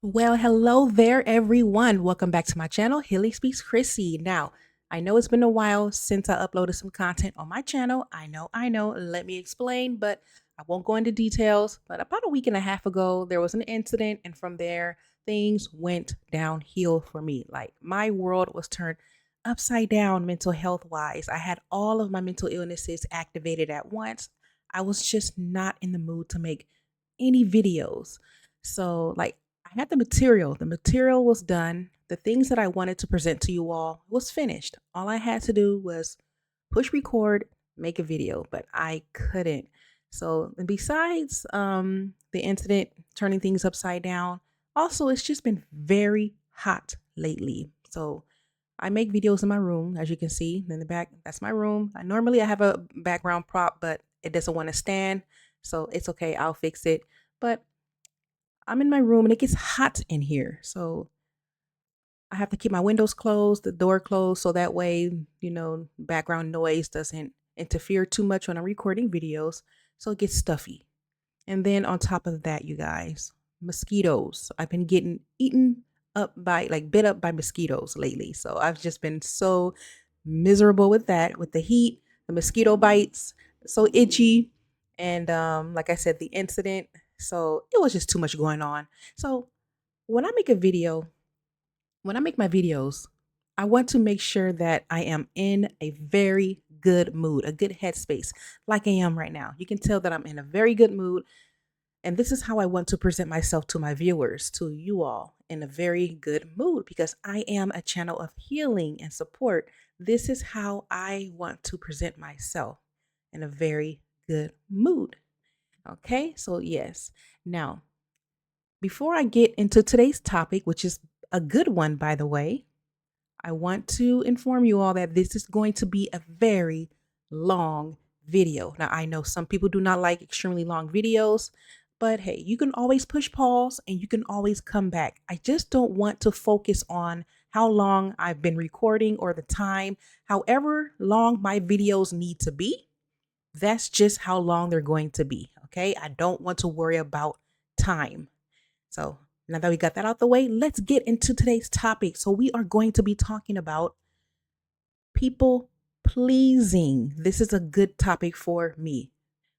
Well, hello there, everyone. Welcome back to my channel, Hilly Speaks Chrissy. Now, I know it's been a while since I uploaded some content on my channel. I know. Let me explain, but I won't go into details. But about a week and a half ago, there was an incident, and from there, things went downhill for me. Like my world was turned upside down mental health wise. I had all of my mental illnesses activated at once. I was just not in the mood to make any videos. So, like, I had the material. The material was done. The things that I wanted to present to you all was finished. All I had to do was push record, make a video, but I couldn't. So, and besides the incident turning things upside down, also it's just been very hot lately. So, I make videos in my room, as you can see in the back. That's my room. I have a background prop, but it doesn't want to stand. So it's okay. I'll fix it. But I'm in my room and it gets hot in here. So I have to keep my windows closed, the door closed, so that way, background noise doesn't interfere too much when I'm recording videos. So it gets stuffy. And then on top of that, you guys, mosquitoes. I've been getting bit up by mosquitoes lately. So I've just been so miserable with that, with the heat, the mosquito bites, so itchy. And like I said, the incident. So it was just too much going on. So when I make a video, when I make my videos, I want to make sure that I am in a very good mood, a good headspace, like I am right now. You can tell that I'm in a very good mood. And this is how I want to present myself to my viewers, to you all, in a very good mood because I am a channel of healing and support. This is how I want to present myself in a very good mood. Okay, so yes. Now, before I get into today's topic, which is a good one, by the way, I want to inform you all that this is going to be a very long video. Now, I know some people do not like extremely long videos, but hey, you can always push pause and you can always come back. I just don't want to focus on how long I've been recording or the time. However long my videos need to be, that's just how long they're going to be. Okay. I don't want to worry about time. So now that we got that out the way, let's get into today's topic. So we are going to be talking about people pleasing. This is a good topic for me.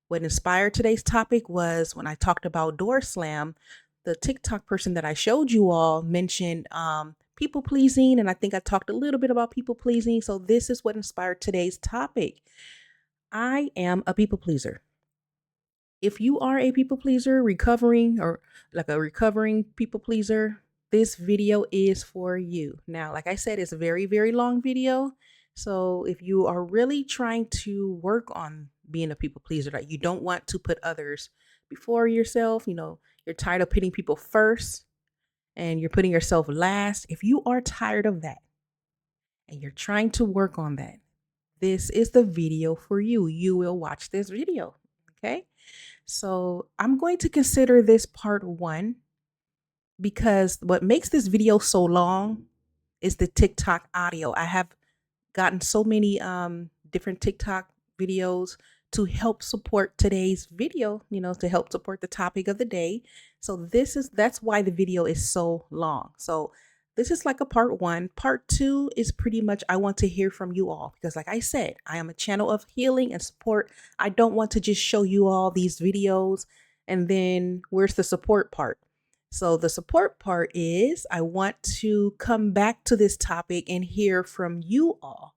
What inspired today's topic was when I talked about Door Slam, the TikTok person that I showed you all mentioned people pleasing. And I think I talked a little bit about people pleasing. So this is what inspired today's topic. I am a people pleaser. If you are a people pleaser, recovering or like a recovering people pleaser, this video is for you. Now, like I said, it's a very, very long video. So if you are really trying to work on being a people pleaser, that you don't want to put others before yourself, you're tired of putting people first and you're putting yourself last. If you are tired of that and you're trying to work on that, this is the video for you. You will watch this video. Okay. So I'm going to consider this part one because what makes this video so long is the TikTok audio. I have gotten so many different TikTok videos to help support today's video, to help support the topic of the day. So that's why the video is so long. So this is like a part one. Part two is pretty much I want to hear from you all because, like I said, I am a channel of healing and support. I don't want to just show you all these videos and then where's the support part? So the support part is I want to come back to this topic and hear from you all.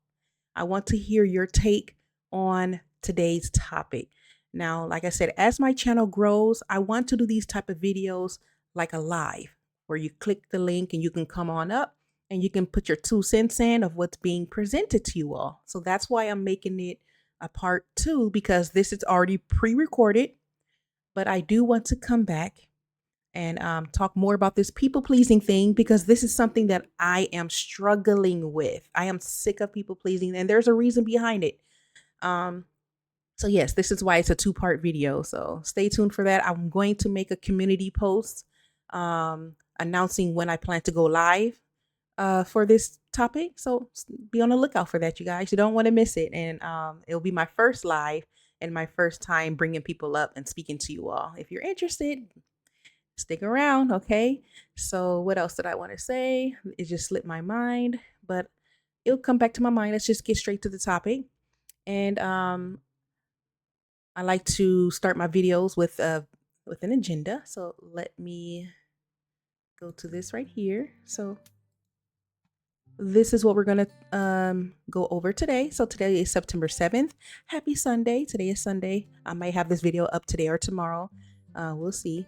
I want to hear your take on today's topic. Now, like I said, as my channel grows, I want to do these type of videos like a live where you click the link and you can come on up and you can put your 2 cents in of what's being presented to you all. So that's why I'm making it a part two because this is already pre-recorded, but I do want to come back and talk more about this people pleasing thing because this is something that I am struggling with. I am sick of people pleasing, and there's a reason behind it. Um, so, yes, this is why it's a two-part video. So, stay tuned for that. I'm going to make a community post announcing when I plan to go live for this topic. So, be on the lookout for that, you guys. You don't want to miss it. And it'll be my first live and my first time bringing people up and speaking to you all. If you're interested, stick around, okay? So what else did I want to say? It just slipped my mind, but it'll come back to my mind. Let's just get straight to the topic. And I like to start my videos with an agenda. So let me go to this right here. So this is what we're going to go over today. So today is September 7th. Happy Sunday. Today is Sunday. I might have this video up today or tomorrow. We'll see.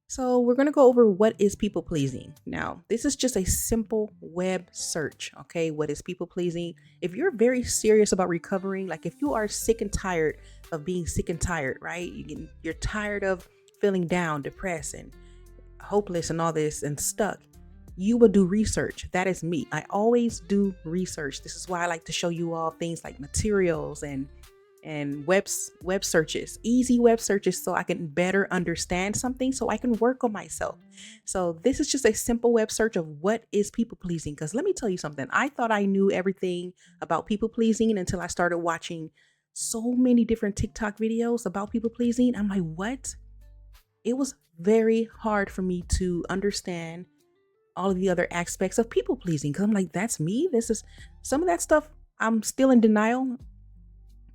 So we're going to go over what is people pleasing. Now, this is just a simple web search. Okay. What is people pleasing? If you're very serious about recovering, like if you are sick and tired of being sick and tired, right? You're tired of feeling down, depressed, and hopeless and all this and stuck, you will do research. That is me. I always do research. This is why I like to show you all things like materials and web searches, easy web searches, so I can better understand something, so I can work on myself. So this is just a simple web search of what is people pleasing. Because let me tell you something, I thought I knew everything about people pleasing until I started watching so many different TikTok videos about people pleasing. I'm like, what? It was very hard for me to understand all of the other aspects of people pleasing, because I'm like, that's me. This is some of that stuff. I'm still in denial.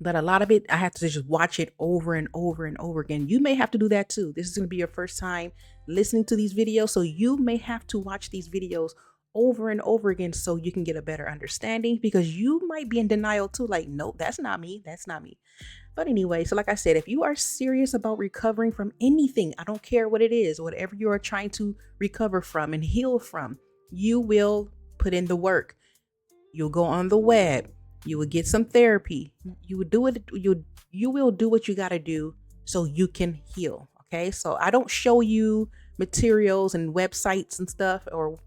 But a lot of it, I have to just watch it over and over and over again. You may have to do that too. This is going to be your first time listening to these videos. So you may have to watch these videos over and over again so you can get a better understanding, because you might be in denial too. Like, nope, that's not me. That's not me. But anyway, so like I said, if you are serious about recovering from anything, I don't care what it is, whatever you are trying to recover from and heal from, you will put in the work. You'll go on the web. You will get some therapy. You will do it. You will do what you got to do so you can heal. Okay. So I don't show you materials and websites and stuff or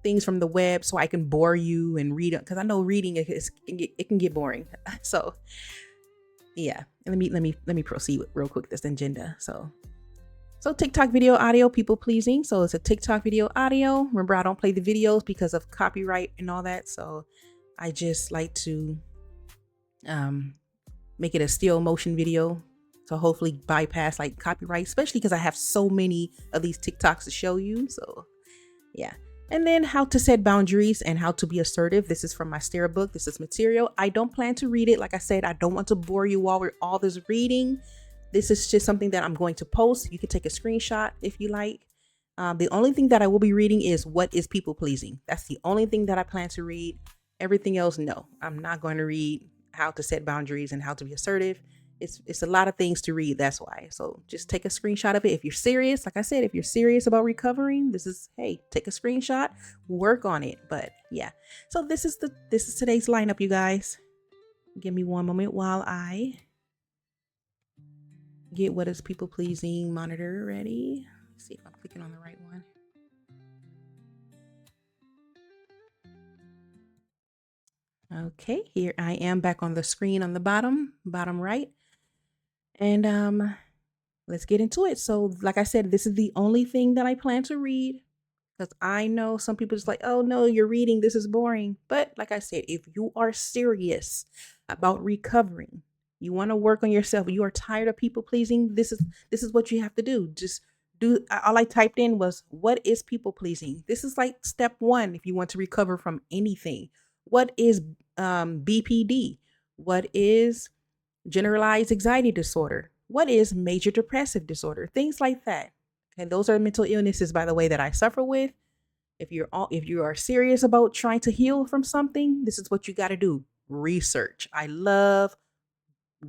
things from the web so I can bore you and read it, because I know reading it can get boring. So yeah, let me proceed with real quick this agenda. So TikTok video audio, people pleasing. So it's a TikTok video audio. Remember, I don't play the videos because of copyright and all that. So I just like to make it a still motion video to hopefully bypass like copyright, especially because I have so many of these TikToks to show you. So yeah. And then how to set boundaries and how to be assertive. This is from my Stara book. This is material. I don't plan to read it. Like I said, I don't want to bore you all with all this reading. This is just something that I'm going to post. You can take a screenshot if you like. The only thing that I will be reading is what is people pleasing. That's the only thing that I plan to read. Everything else, no, I'm not going to read how to set boundaries and how to be assertive. It's a lot of things to read. That's why. So just take a screenshot of it. If you're serious, like I said, if you're serious about recovering, hey, take a screenshot, work on it. But yeah, so this is today's lineup, you guys. Give me one moment while I get what is people pleasing monitor ready. Let's see if I'm clicking on the right one. Okay, here I am back on the screen on the bottom right. And let's get into it. So like I said, this is the only thing that I plan to read, because I know some people just like, oh no, you're reading, this is boring. But like I said, if you are serious about recovering, you want to work on yourself, you are tired of people pleasing, this is what you have to do. Just do. All I typed in was, what is people pleasing? This is like step one if you want to recover from anything. What is BPD? What is generalized anxiety disorder? What is major depressive disorder? Things like that. And those are mental illnesses, by the way, that I suffer with. If you are serious about trying to heal from something, this is what you got to do. Research. I love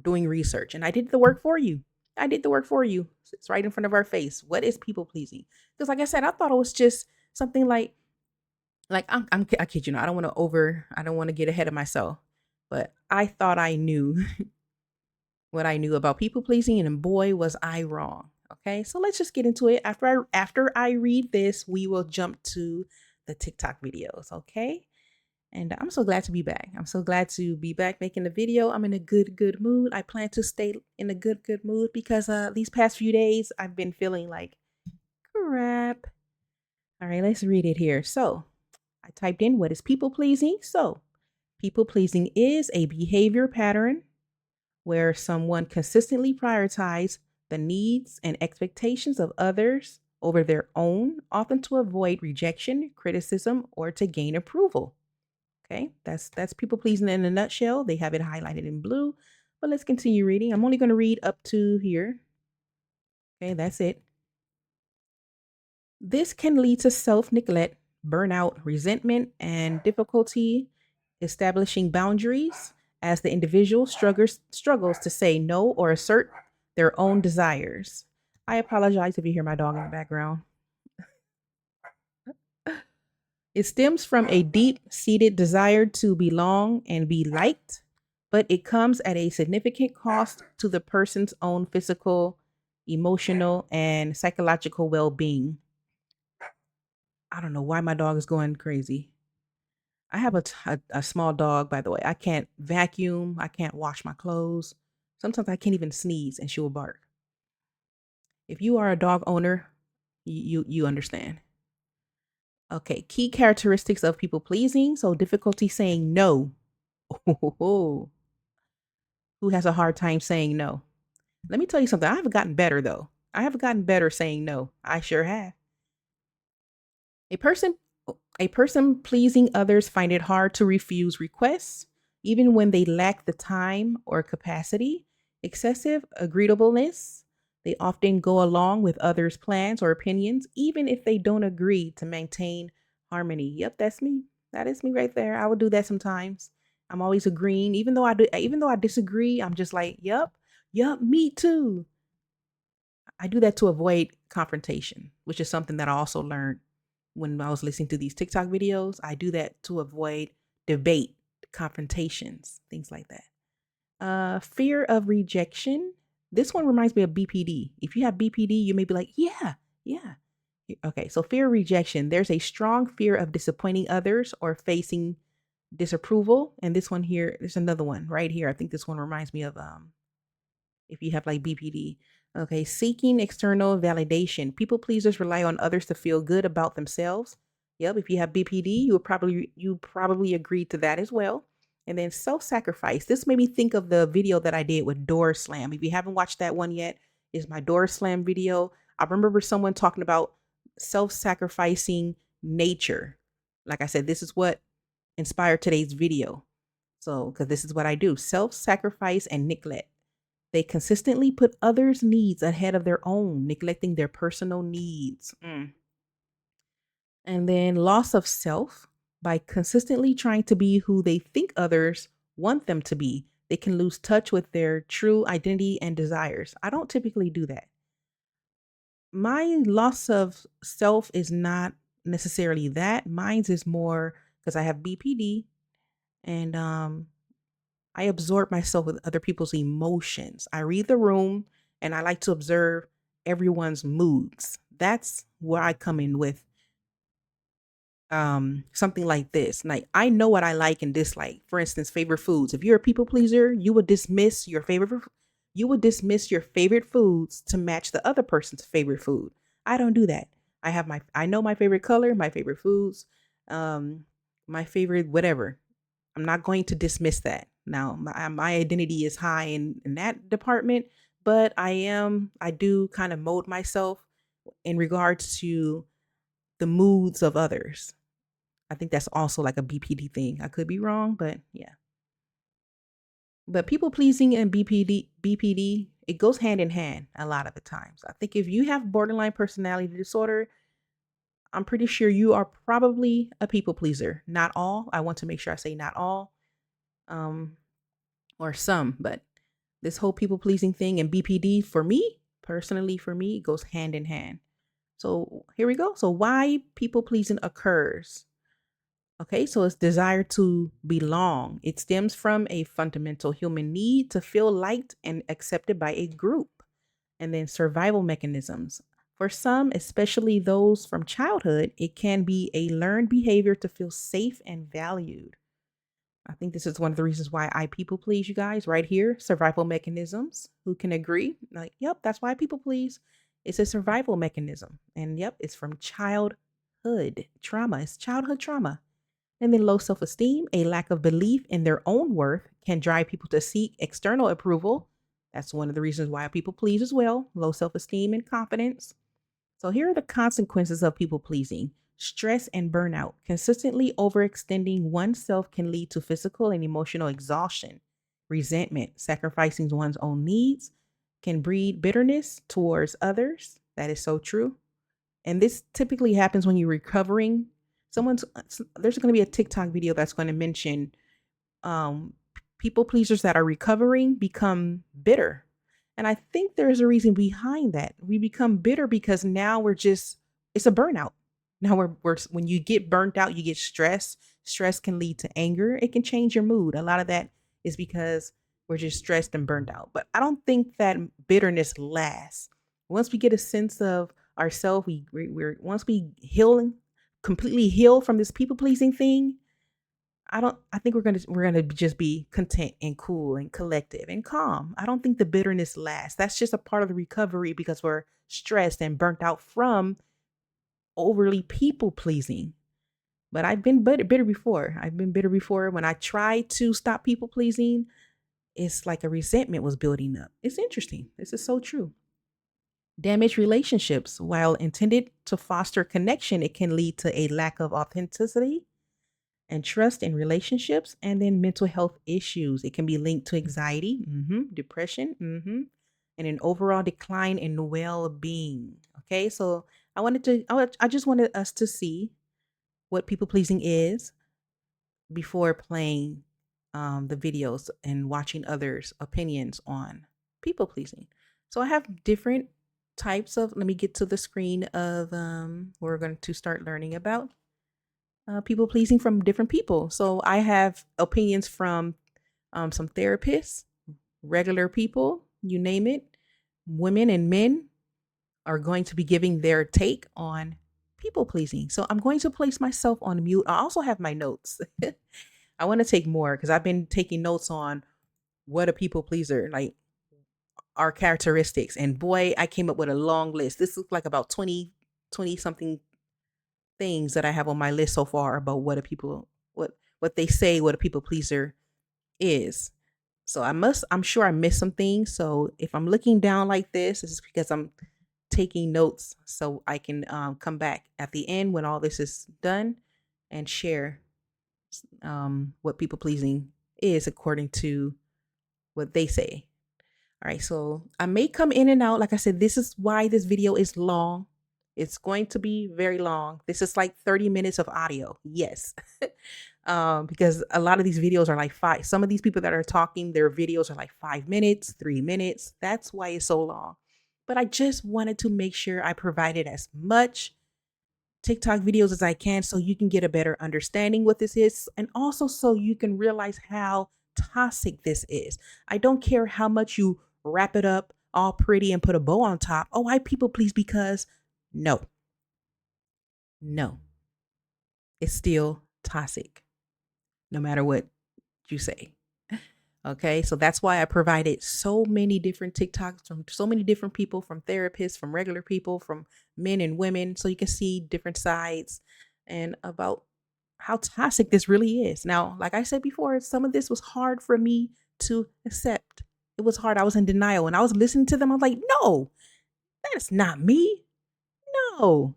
doing research, and I did the work for you. It's right in front of our face. What is people pleasing? Because like I said, I thought it was just something like I kid you not. I don't want to get ahead of myself, but I thought I knew what I knew about people pleasing, and boy, was I wrong. Okay, so let's just get into it. After I read this, we will jump to the TikTok videos. Okay, and I'm so glad to be back. I'm so glad to be back making the video. I'm in a good mood. I plan to stay in a good mood because these past few days I've been feeling like crap. All right, let's read it here. So I typed in, what is people pleasing? So people pleasing is a behavior pattern where someone consistently prioritizes the needs and expectations of others over their own, often to avoid rejection, criticism, or to gain approval. Okay, that's people pleasing in a nutshell. They have it highlighted in blue, but let's continue reading. I'm only going to read up to here. Okay, that's it. This can lead to self neglect, burnout, resentment, and difficulty establishing boundaries as the individual struggles to say no or assert their own desires. I apologize if you hear my dog in the background. It stems from a deep seated desire to belong and be liked, but it comes at a significant cost to the person's own physical, emotional, and psychological well being. I don't know why my dog is going crazy. I have a small dog, by the way. I can't vacuum. I can't wash my clothes. Sometimes I can't even sneeze and she will bark. If you are a dog owner, you understand. Okay, key characteristics of people pleasing. So difficulty saying no. Who has a hard time saying no? Let me tell you something. I have gotten better though. I have gotten better saying no. I sure have. A person a person pleasing others find it hard to refuse requests, even when they lack the time or capacity. Excessive agreeableness. They often go along with others' plans or opinions, even if they don't agree to maintain harmony. Yep, that's me. That is me right there. I would do that sometimes. I'm always agreeing, even though I disagree, I'm just like, yep, me too. I do that to avoid confrontation, which is something that I also learned when I was listening to these TikTok videos. I do that to avoid debate, confrontations, things like that. Fear of rejection. This one reminds me of BPD. If you have BPD, you may be like, yeah. Okay, so fear of rejection. There's a strong fear of disappointing others or facing disapproval. And this one here, there's another one right here. I think this one reminds me of if you have like BPD. Okay, seeking external validation. People pleasers rely on others to feel good about themselves. Yep, if you have BPD, you probably agree to that as well. And then self-sacrifice. This made me think of the video that I did with Door Slam. If you haven't watched that one yet, is my Door Slam video. I remember someone talking about self-sacrificing nature. Like I said, this is what inspired today's video. So, because this is what I do: self-sacrifice and neglect. They consistently put others' needs ahead of their own, neglecting their personal needs. And then loss of self. By consistently trying to be who they think others want them to be, they can lose touch with their true identity and desires. I don't typically do that. My loss of self is not necessarily that. Mine's is more because I have BPD and I absorb myself with other people's emotions. I read the room and I like to observe everyone's moods. That's where I come in with something like this. Like I know what I like and dislike. For instance, favorite foods. If you're a people pleaser, you would dismiss your favorite foods to match the other person's favorite food. I don't do that. I know my favorite color, my favorite foods, my favorite whatever. I'm not going to dismiss that. Now, my identity is high in that department, but I do kind of mold myself in regards to the moods of others. I think that's also like a BPD thing. I could be wrong, but yeah. But people pleasing and BPD, it goes hand in hand a lot of the times. I think if you have borderline personality disorder, I'm pretty sure you are probably a people pleaser. Not all. I want to make sure I say not all. Or some, but this whole people pleasing thing and BPD for me, personally for me, goes hand in hand. So here we go. So why people pleasing occurs? Okay, so it's desire to belong. It stems from a fundamental human need to feel liked and accepted by a group. And then survival mechanisms. For some, especially those from childhood, it can be a learned behavior to feel safe and valued. I think this is one of the reasons why I people please, you guys, right here. Survival mechanisms. Who can agree? Like, yep, that's why I people please. It's a survival mechanism. And yep, it's from childhood trauma. It's childhood trauma. And then low self esteem, a lack of belief in their own worth can drive people to seek external approval. That's one of the reasons why people please as well. Low self esteem and confidence. So here are the consequences of people pleasing. Stress and burnout. Consistently overextending oneself can lead to physical and emotional exhaustion. Resentment, sacrificing one's own needs, can breed bitterness towards others. That is so true. And this typically happens when you're recovering. There's going to be a TikTok video that's going to mention um, people pleasers that are recovering become bitter. And I think there's a reason behind that. We become bitter because now it's a burnout. Now when you get burnt out, you get stress. Stress can lead to anger. It can change your mood. A lot of that is because we're just stressed and burnt out. But I don't think that bitterness lasts. Once we get a sense of ourselves, once we completely heal from this people pleasing thing, I think we're gonna just be content and cool and collective and calm. I don't think the bitterness lasts. That's just a part of the recovery because we're stressed and burnt out from overly people pleasing. But I've been bitter before. I've been bitter before. When I tried to stop people pleasing, it's like a resentment was building up. It's interesting. This is so true. Damaged relationships. While intended to foster connection, it can lead to a lack of authenticity and trust in relationships, and then mental health issues. It can be linked to anxiety, depression, and an overall decline in well-being. Okay, so I just wanted us to see what people pleasing is before playing the videos and watching others' opinions on people pleasing. So I have different types of. Let me get to the screen of we're going to start learning about people pleasing from different people. So I have opinions from some therapists, regular people, you name it. Women and men are going to be giving their take on people pleasing. So I'm going to place myself on mute. I also have my notes. I want to take more because I've been taking notes on what a people pleaser like our characteristics. And boy, I came up with a long list. This looks like about 20 something things that I have on my list so far about what they say what a people pleaser is. So I'm sure I missed some things. So if I'm looking down like this is because I'm taking notes so I can come back at the end when all this is done and share what people pleasing is according to what they say. All right, so I may come in and out. Like I said, this is why this video is long. It's going to be very long. This is like 30 minutes of audio. Yes. Because a lot of these videos are like some of these people that are talking, their videos are like 5 minutes, 3 minutes. That's why it's so long. But I just wanted to make sure I provided as much TikTok videos as I can so you can get a better understanding what this is and also so you can realize how toxic this is. I don't care how much you wrap it up all pretty and put a bow on top. Oh, I people please because no, it's still toxic no matter what you say. Okay, so that's why I provided so many different TikToks from so many different people, from therapists, from regular people, from men and women, so you can see different sides and about how toxic this really is. Now, like I said before, some of this was hard for me to accept. It was hard. I was in denial. When I was listening to them, I was like, no, that's not me. No.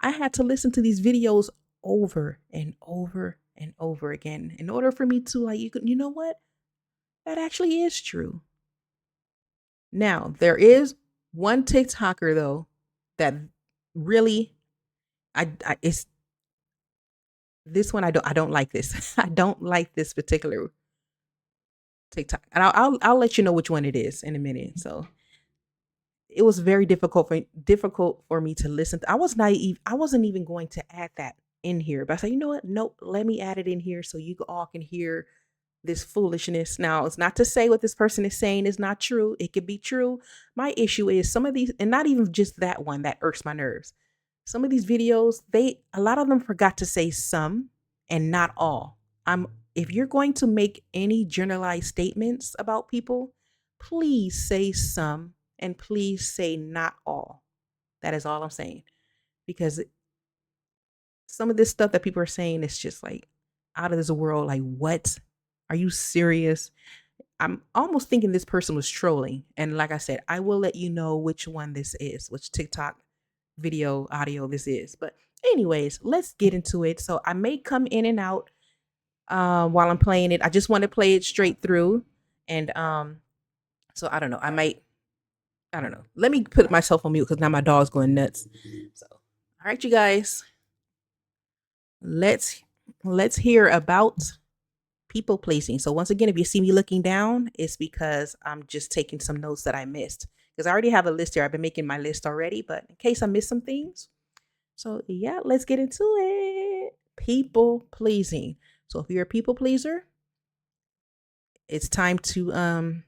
I had to listen to these videos over and over and over again in order for me to like, you know what? That actually is true. Now, there is one TikToker though that really it's this one I don't like this. I don't like this particular TikTok. And I'll let you know which one it is in a minute. So it was very difficult for me to listen to. I was naive. I wasn't even going to add that in here. But I said, you know what? Nope, let me add it in here so you all can hear this foolishness. Now, it's not to say what this person is saying is not true. It could be true. My issue is some of these, and not even just that one that irks my nerves. Some of these videos, a lot of them forgot to say some and not all. If you're going to make any generalized statements about people, please say some and please say not all. That is all I'm saying. Because some of this stuff that people are saying is just like out of this world. Like, what? Are you serious? I'm almost thinking this person was trolling. And like I said, I will let you know which one this is, which TikTok video audio this is. But anyways, let's get into it. So I may come in and out while I'm playing it. I just want to play it straight through. And so I don't know. I don't know. Let me put myself on mute because now my dog's going nuts. So all right, you guys. Let's hear about people pleasing. So once again, if you see me looking down, it's because I'm just taking some notes that I missed. Because I already have a list here. I've been making my list already, but in case I missed some things. So yeah, let's get into it. People pleasing. So if you're a people pleaser, it's time to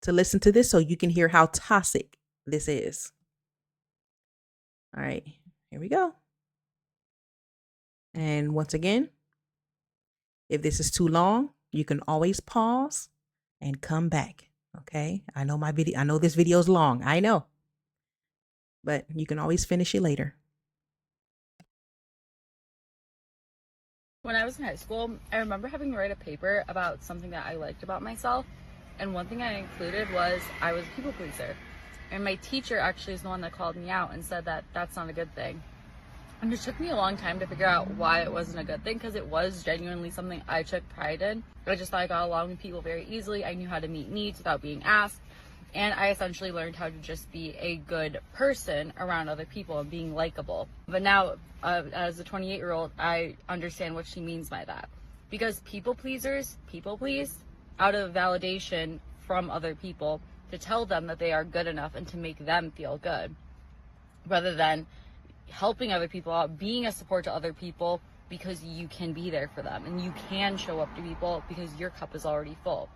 listen to this so you can hear how toxic this is. All right, here we go. And once again, if this is too long, you can always pause and come back. Okay. I know this video is long. I know. But you can always finish it later. When I was in high school, I remember having to write a paper about something that I liked about myself. And one thing I included was I was a people pleaser. And my teacher actually is the one that called me out and said that that's not a good thing. And it took me a long time to figure out why it wasn't a good thing, because it was genuinely something I took pride in. I just thought I got along with people very easily. I knew how to meet needs without being asked. And I essentially learned how to just be a good person around other people and being likable. But now, as a 28-year-old, I understand what she means by that. Because people pleasers people please out of validation from other people to tell them that they are good enough and to make them feel good, rather than helping other people out, being a support to other people because you can be there for them and you can show up to people because your cup is already full.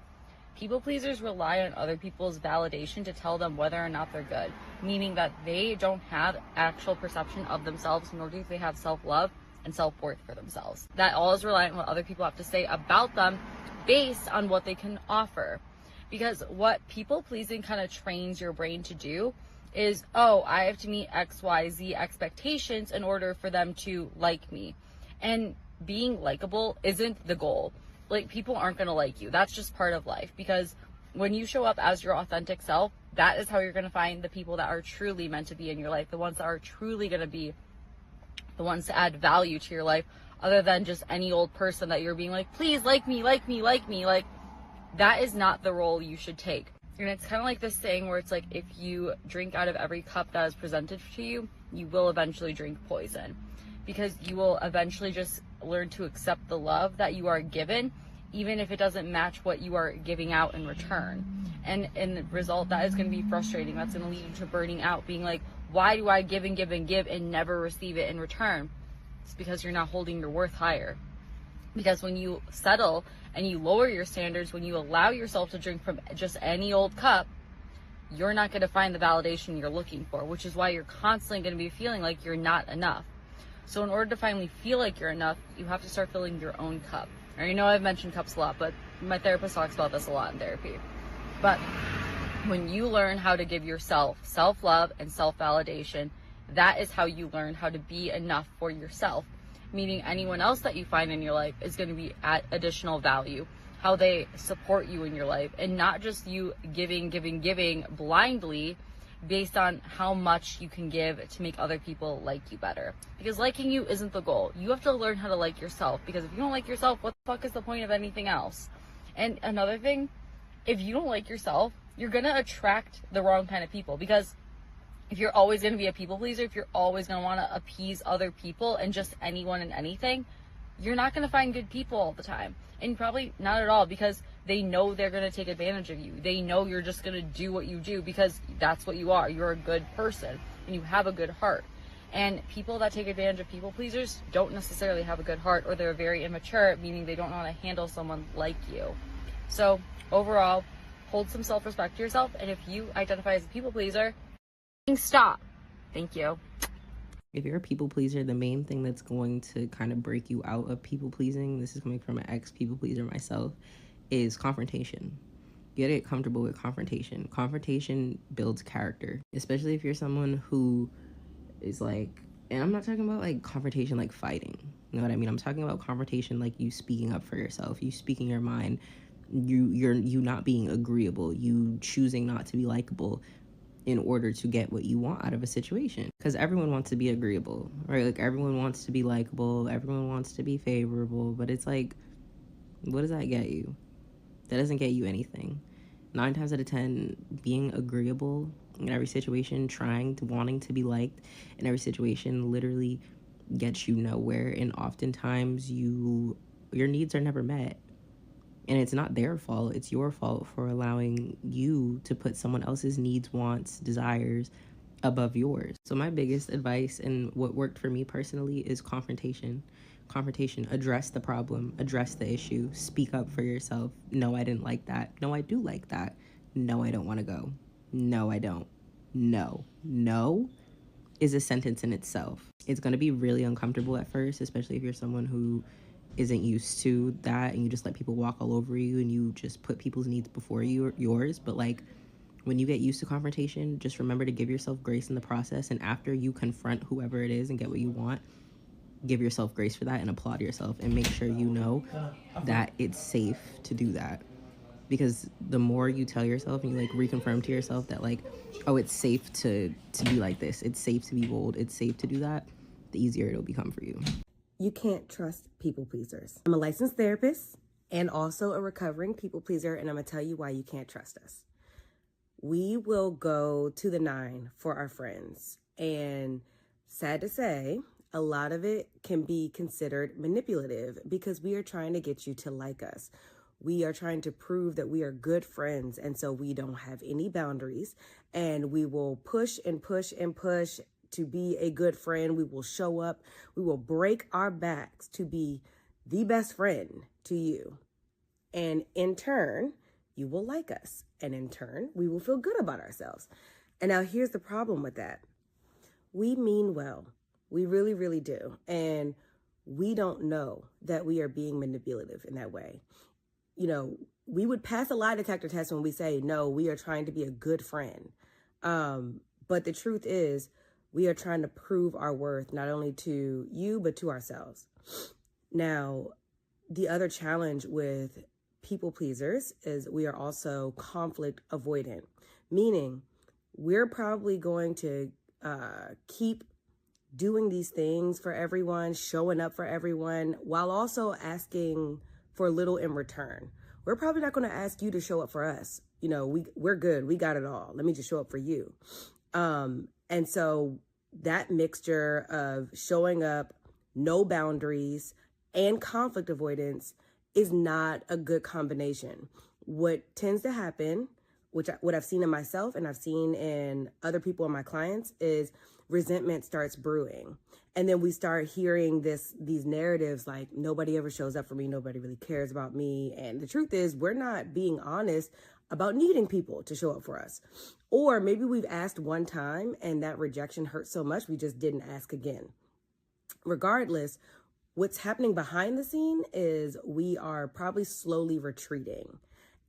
People pleasers rely on other people's validation to tell them whether or not they're good, meaning that they don't have actual perception of themselves, nor do they have self-love and self-worth for themselves. That all is reliant on what other people have to say about them based on what they can offer. Because what people pleasing kind of trains your brain to do is, oh, I have to meet XYZ expectations in order for them to like me. And being likable isn't the goal. Like, people aren't going to like you. That's just part of life. Because when you show up as your authentic self, that is how you're going to find the people that are truly meant to be in your life, the ones that are truly going to be the ones to add value to your life, other than just any old person that you're being like, please like me, like me, like me. Like, that is not the role you should take. And it's kind of like this thing where it's like, if you drink out of every cup that is presented to you, you will eventually drink poison, because you will eventually just learn to accept the love that you are given, even if it doesn't match what you are giving out in return. And in the result, that is going to be frustrating. That's going to lead you to burning out, being like, why do I give and give and give and never receive it in return? It's because you're not holding your worth higher. Because when you settle and you lower your standards, when you allow yourself to drink from just any old cup, you're not going to find the validation you're looking for, which is why you're constantly going to be feeling like you're not enough. So in order to finally feel like you're enough, you have to start filling your own cup. I know I've mentioned cups a lot, but my therapist talks about this a lot in therapy. But when you learn how to give yourself self-love and self-validation, that is how you learn how to be enough for yourself. Meaning anyone else that you find in your life is going to be at additional value, how they support you in your life, and not just you giving blindly based on how much you can give to make other people like you better. Because liking you isn't the goal. You have to learn how to like yourself, because if you don't like yourself, what the fuck is the point of anything else? And another thing, if you don't like yourself, you're going to attract the wrong kind of people. Because if you're always going to be a people pleaser, if you're always going to want to appease other people and just anyone and anything, you're not going to find good people all the time. And probably not at all, because they know they're going to take advantage of you. They know you're just going to do what you do because that's what you are. You're a good person and you have a good heart. And people that take advantage of people pleasers don't necessarily have a good heart, or they're very immature, meaning they don't know how to handle someone like you. So overall, hold some self-respect to yourself. And if you identify as a people pleaser, stop. Thank you. If you're a people pleaser, the main thing that's going to kind of break you out of people pleasing, this is coming from an ex people pleaser myself, is confrontation. Get comfortable with confrontation. Confrontation builds character, especially if you're someone who is like, and I'm not talking about like confrontation like fighting, you know what I mean? I'm talking about confrontation like you speaking up for yourself, you speaking your mind, you not being agreeable, you choosing not to be likable. in order to get what you want out of a situation. Because everyone wants to be agreeable, right? Like everyone wants to be likable, everyone wants to be favorable, but it's like, what does that get you? That doesn't get you anything. 9 times out of 10, being agreeable in every situation, wanting to be liked in every situation literally gets you nowhere. And oftentimes your needs are never met. And it's not their fault, it's your fault for allowing you to put someone else's needs, wants, desires above yours. So my biggest advice and what worked for me personally is confrontation. Confrontation. Address the problem, address the issue, speak up for yourself. No, I didn't like that. No, I do like that. No, I don't want to go. No, I don't. No. No is a sentence in itself. It's going to be really uncomfortable at first, especially if you're someone who isn't used to that and you just let people walk all over you and you just put people's needs before yours. But like, when you get used to confrontation, just remember to give yourself grace in the process. And after you confront whoever it is and get what you want, give yourself grace for that and applaud yourself and make sure you know that it's safe to do that. Because the more you tell yourself and you like reconfirm to yourself that like, oh, it's safe to be like this, it's safe to be bold, it's safe to do that, the easier it'll become for you. You can't trust people pleasers. I'm a licensed therapist and also a recovering people pleaser, and I'm gonna tell you why you can't trust us. We will go to the 9 for our friends, and sad to say, a lot of it can be considered manipulative because we are trying to get you to like us. We are trying to prove that we are good friends, and so we don't have any boundaries, and we will push and push and push to be a good friend. We will show up. We will break our backs to be the best friend to you. And in turn, you will like us. And in turn, we will feel good about ourselves. And now here's the problem with that. We mean well. We really, really do. And we don't know that we are being manipulative in that way. You know, we would pass a lie detector test when we say, no, we are trying to be a good friend. But the truth is, we are trying to prove our worth, not only to you, but to ourselves. Now, the other challenge with people pleasers is we are also conflict avoidant, meaning we're probably going to keep doing these things for everyone, showing up for everyone, while also asking for little in return. We're probably not going to ask you to show up for us. You know, we're good. We got it all. Let me just show up for you. And so that mixture of showing up, no boundaries, and conflict avoidance is not a good combination. What tends to happen, what I've seen in myself and I've seen in other people and my clients, is resentment starts brewing. And then we start hearing these narratives like, nobody ever shows up for me, nobody really cares about me. And the truth is, we're not being honest about needing people to show up for us. Or maybe we've asked one time and that rejection hurt so much we just didn't ask again. Regardless, what's happening behind the scene is we are probably slowly retreating.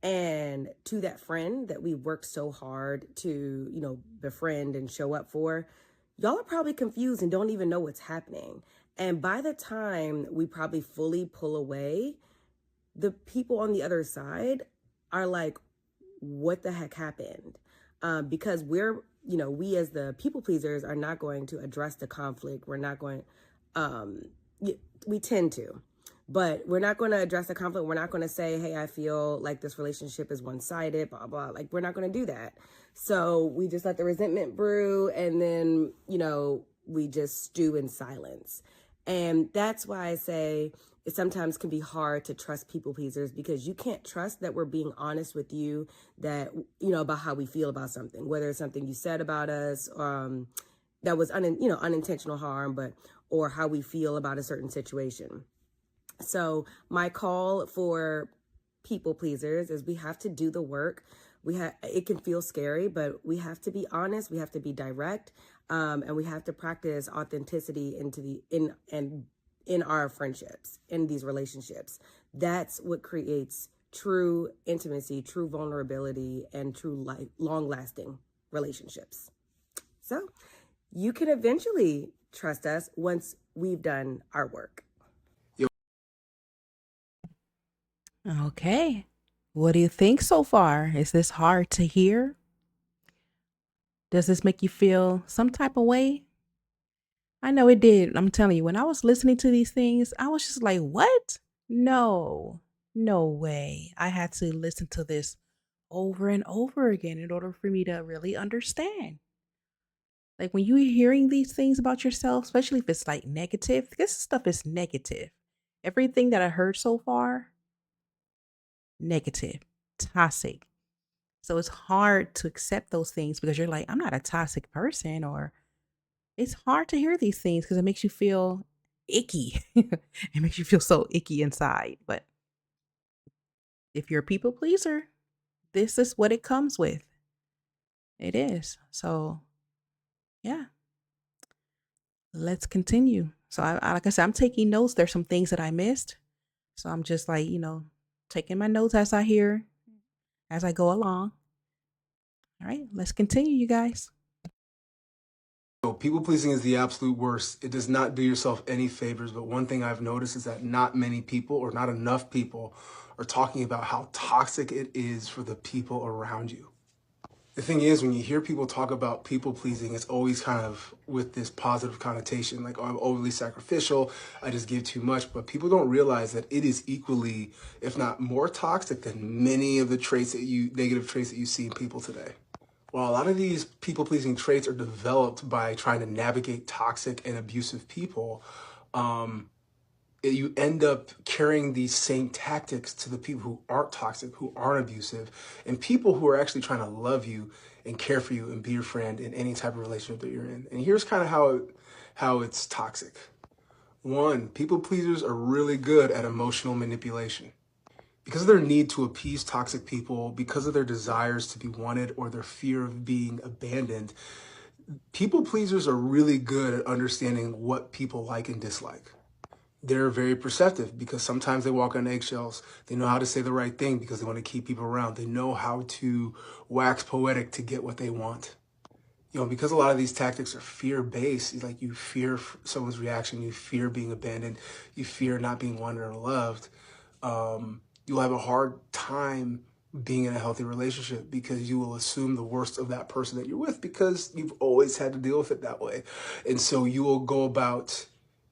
And to that friend that we worked so hard to, you know, befriend and show up for, y'all are probably confused and don't even know what's happening. And by the time we probably fully pull away, the people on the other side are like, what the heck happened? Because we as the people pleasers are not going to address the conflict. We're not going, we tend to, but we're not going to address the conflict. We're not going to say, hey, I feel like this relationship is one-sided, blah, blah. Like, we're not going to do that. So we just let the resentment brew, and then, you know, we just stew in silence. And that's why I say it sometimes can be hard to trust people pleasers, because you can't trust that we're being honest with you, that, you know, about how we feel about something, whether it's something you said about us, that was unintentional harm, or how we feel about a certain situation. So my call for people pleasers is we have to do the work. It can feel scary, but we have to be honest. We have to be direct, and we have to practice authenticity in our friendships, in these relationships. That's what creates true intimacy, true vulnerability, and true long-lasting relationships. So you can eventually trust us once we've done our work. Okay. What do you think so far? Is this hard to hear? Does this make you feel some type of way? I know it did. I'm telling you, when I was listening to these things, I was just like, what? No, no way. I had to listen to this over and over again in order for me to really understand. Like when you're hearing these things about yourself, especially if it's like negative, this stuff is negative. Everything that I heard so far, negative, toxic. So it's hard to accept those things because you're like, I'm not a toxic person, or it's hard to hear these things because it makes you feel icky. It makes you feel so icky inside. But if you're a people pleaser, this is what it comes with. It is. So, yeah, let's continue. So, like I said, I'm taking notes. There's some things that I missed. So, I'm just like, taking my notes as I hear, as I go along. All right, let's continue, you guys. People pleasing is the absolute worst. It does not do yourself any favors. But one thing I've noticed is that not many people, or not enough people, are talking about how toxic it is for the people around you. The thing is, when you hear people talk about people pleasing, it's always kind of with this positive connotation, like, oh, I'm overly sacrificial, I just give too much. But people don't realize that it is equally, if not more toxic than many of the negative traits that you see in people today. While a lot of these people-pleasing traits are developed by trying to navigate toxic and abusive people, you end up carrying these same tactics to the people who aren't toxic, who aren't abusive, and people who are actually trying to love you and care for you and be your friend in any type of relationship that you're in. And here's kind of how it's toxic. One, people pleasers are really good at emotional manipulation. Because of their need to appease toxic people, because of their desires to be wanted or their fear of being abandoned, people pleasers are really good at understanding what people like and dislike. They're very perceptive because sometimes they walk on eggshells. They know how to say the right thing because they want to keep people around. They know how to wax poetic to get what they want. Because a lot of these tactics are fear-based, like you fear someone's reaction, you fear being abandoned, you fear not being wanted or loved, you'll have a hard time being in a healthy relationship because you will assume the worst of that person that you're with because you've always had to deal with it that way. And so you will go about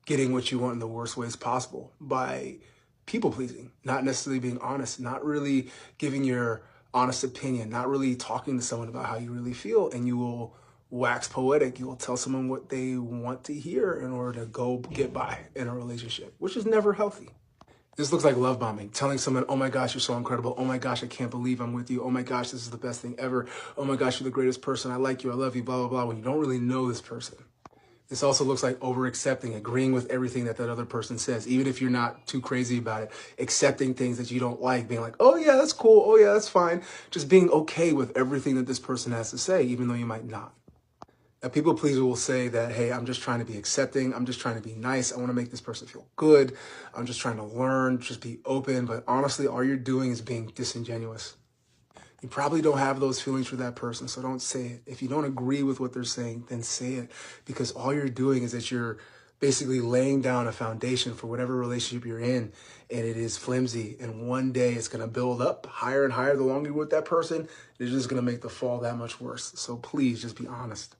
getting what you want in the worst ways possible by people pleasing, not necessarily being honest, not really giving your honest opinion, not really talking to someone about how you really feel. And you will wax poetic. You will tell someone what they want to hear in order to go get by in a relationship, which is never healthy. This looks like love bombing, telling someone, oh my gosh, you're so incredible. Oh my gosh, I can't believe I'm with you. Oh my gosh, this is the best thing ever. Oh my gosh, you're the greatest person. I like you. I love you, blah, blah, blah, when you don't really know this person. This also looks like over-accepting, agreeing with everything that other person says, even if you're not too crazy about it, accepting things that you don't like, being like, oh yeah, that's cool. Oh yeah, that's fine. Just being okay with everything that this person has to say, even though you might not. A people pleaser will say that, hey, I'm just trying to be accepting. I'm just trying to be nice. I want to make this person feel good. I'm just trying to learn, just be open. But honestly, all you're doing is being disingenuous. You probably don't have those feelings for that person, so don't say it. If you don't agree with what they're saying, then say it. Because all you're doing is that you're basically laying down a foundation for whatever relationship you're in, and it is flimsy. And one day it's going to build up higher and higher the longer you're with that person. It's just going to make the fall that much worse. So please just be honest.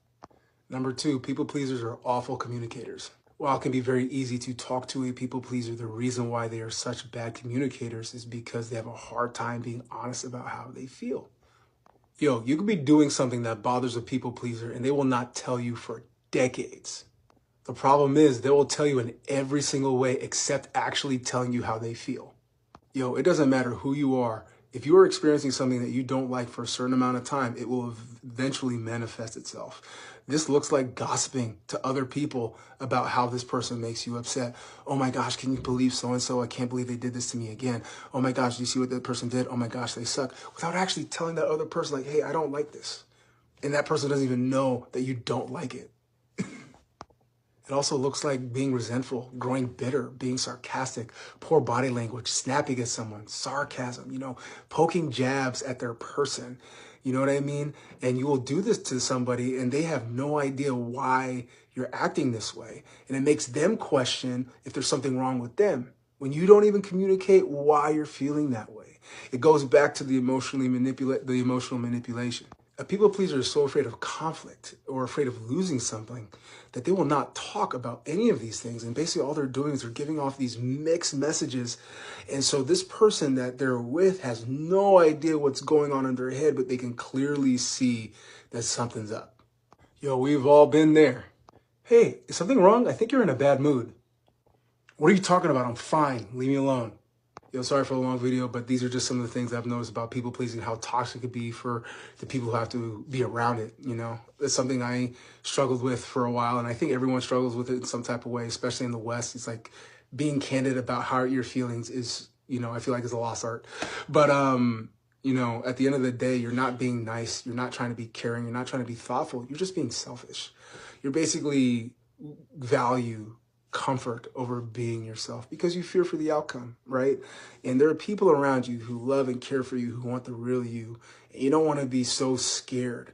Number two, people pleasers are awful communicators. While it can be very easy to talk to a people pleaser, the reason why they are such bad communicators is because they have a hard time being honest about how they feel. You could be doing something that bothers a people pleaser and they will not tell you for decades. The problem is they will tell you in every single way except actually telling you how they feel. It doesn't matter who you are. If you are experiencing something that you don't like for a certain amount of time, it will eventually manifest itself. This looks like gossiping to other people about how this person makes you upset. Oh my gosh, can you believe so-and-so? I can't believe they did this to me again. Oh my gosh, do you see what that person did? Oh my gosh, they suck. Without actually telling that other person, like, hey, I don't like this. And that person doesn't even know that you don't like it. It also looks like being resentful, growing bitter, being sarcastic, poor body language, snapping at someone, sarcasm, poking jabs at their person. You know what I mean? And you will do this to somebody and they have no idea why you're acting this way. And it makes them question if there's something wrong with them when you don't even communicate why you're feeling that way. It goes back to the emotional manipulation. A people pleaser is so afraid of conflict or afraid of losing something that they will not talk about any of these things. And basically all they're doing is they're giving off these mixed messages. And so this person that they're with has no idea what's going on in their head, but they can clearly see that something's up. Yo, we've all been there. Hey, is something wrong? I think you're in a bad mood. What are you talking about? I'm fine. Leave me alone. Yo, sorry for the long video, but these are just some of the things I've noticed about people pleasing, how toxic it could be for the people who have to be around it. You know, it's something I struggled with for a while, and I think everyone struggles with it in some type of way, especially in the West. It's like being candid about how your feelings is, you know, I feel like it's a lost art. But, you know, at the end of the day, you're not being nice. You're not trying to be caring. You're not trying to be thoughtful. You're just being selfish. You're basically value comfort over being yourself because you fear for the outcome, right? And there are people around you who love and care for you, who want the real you. And you don't want to be so scared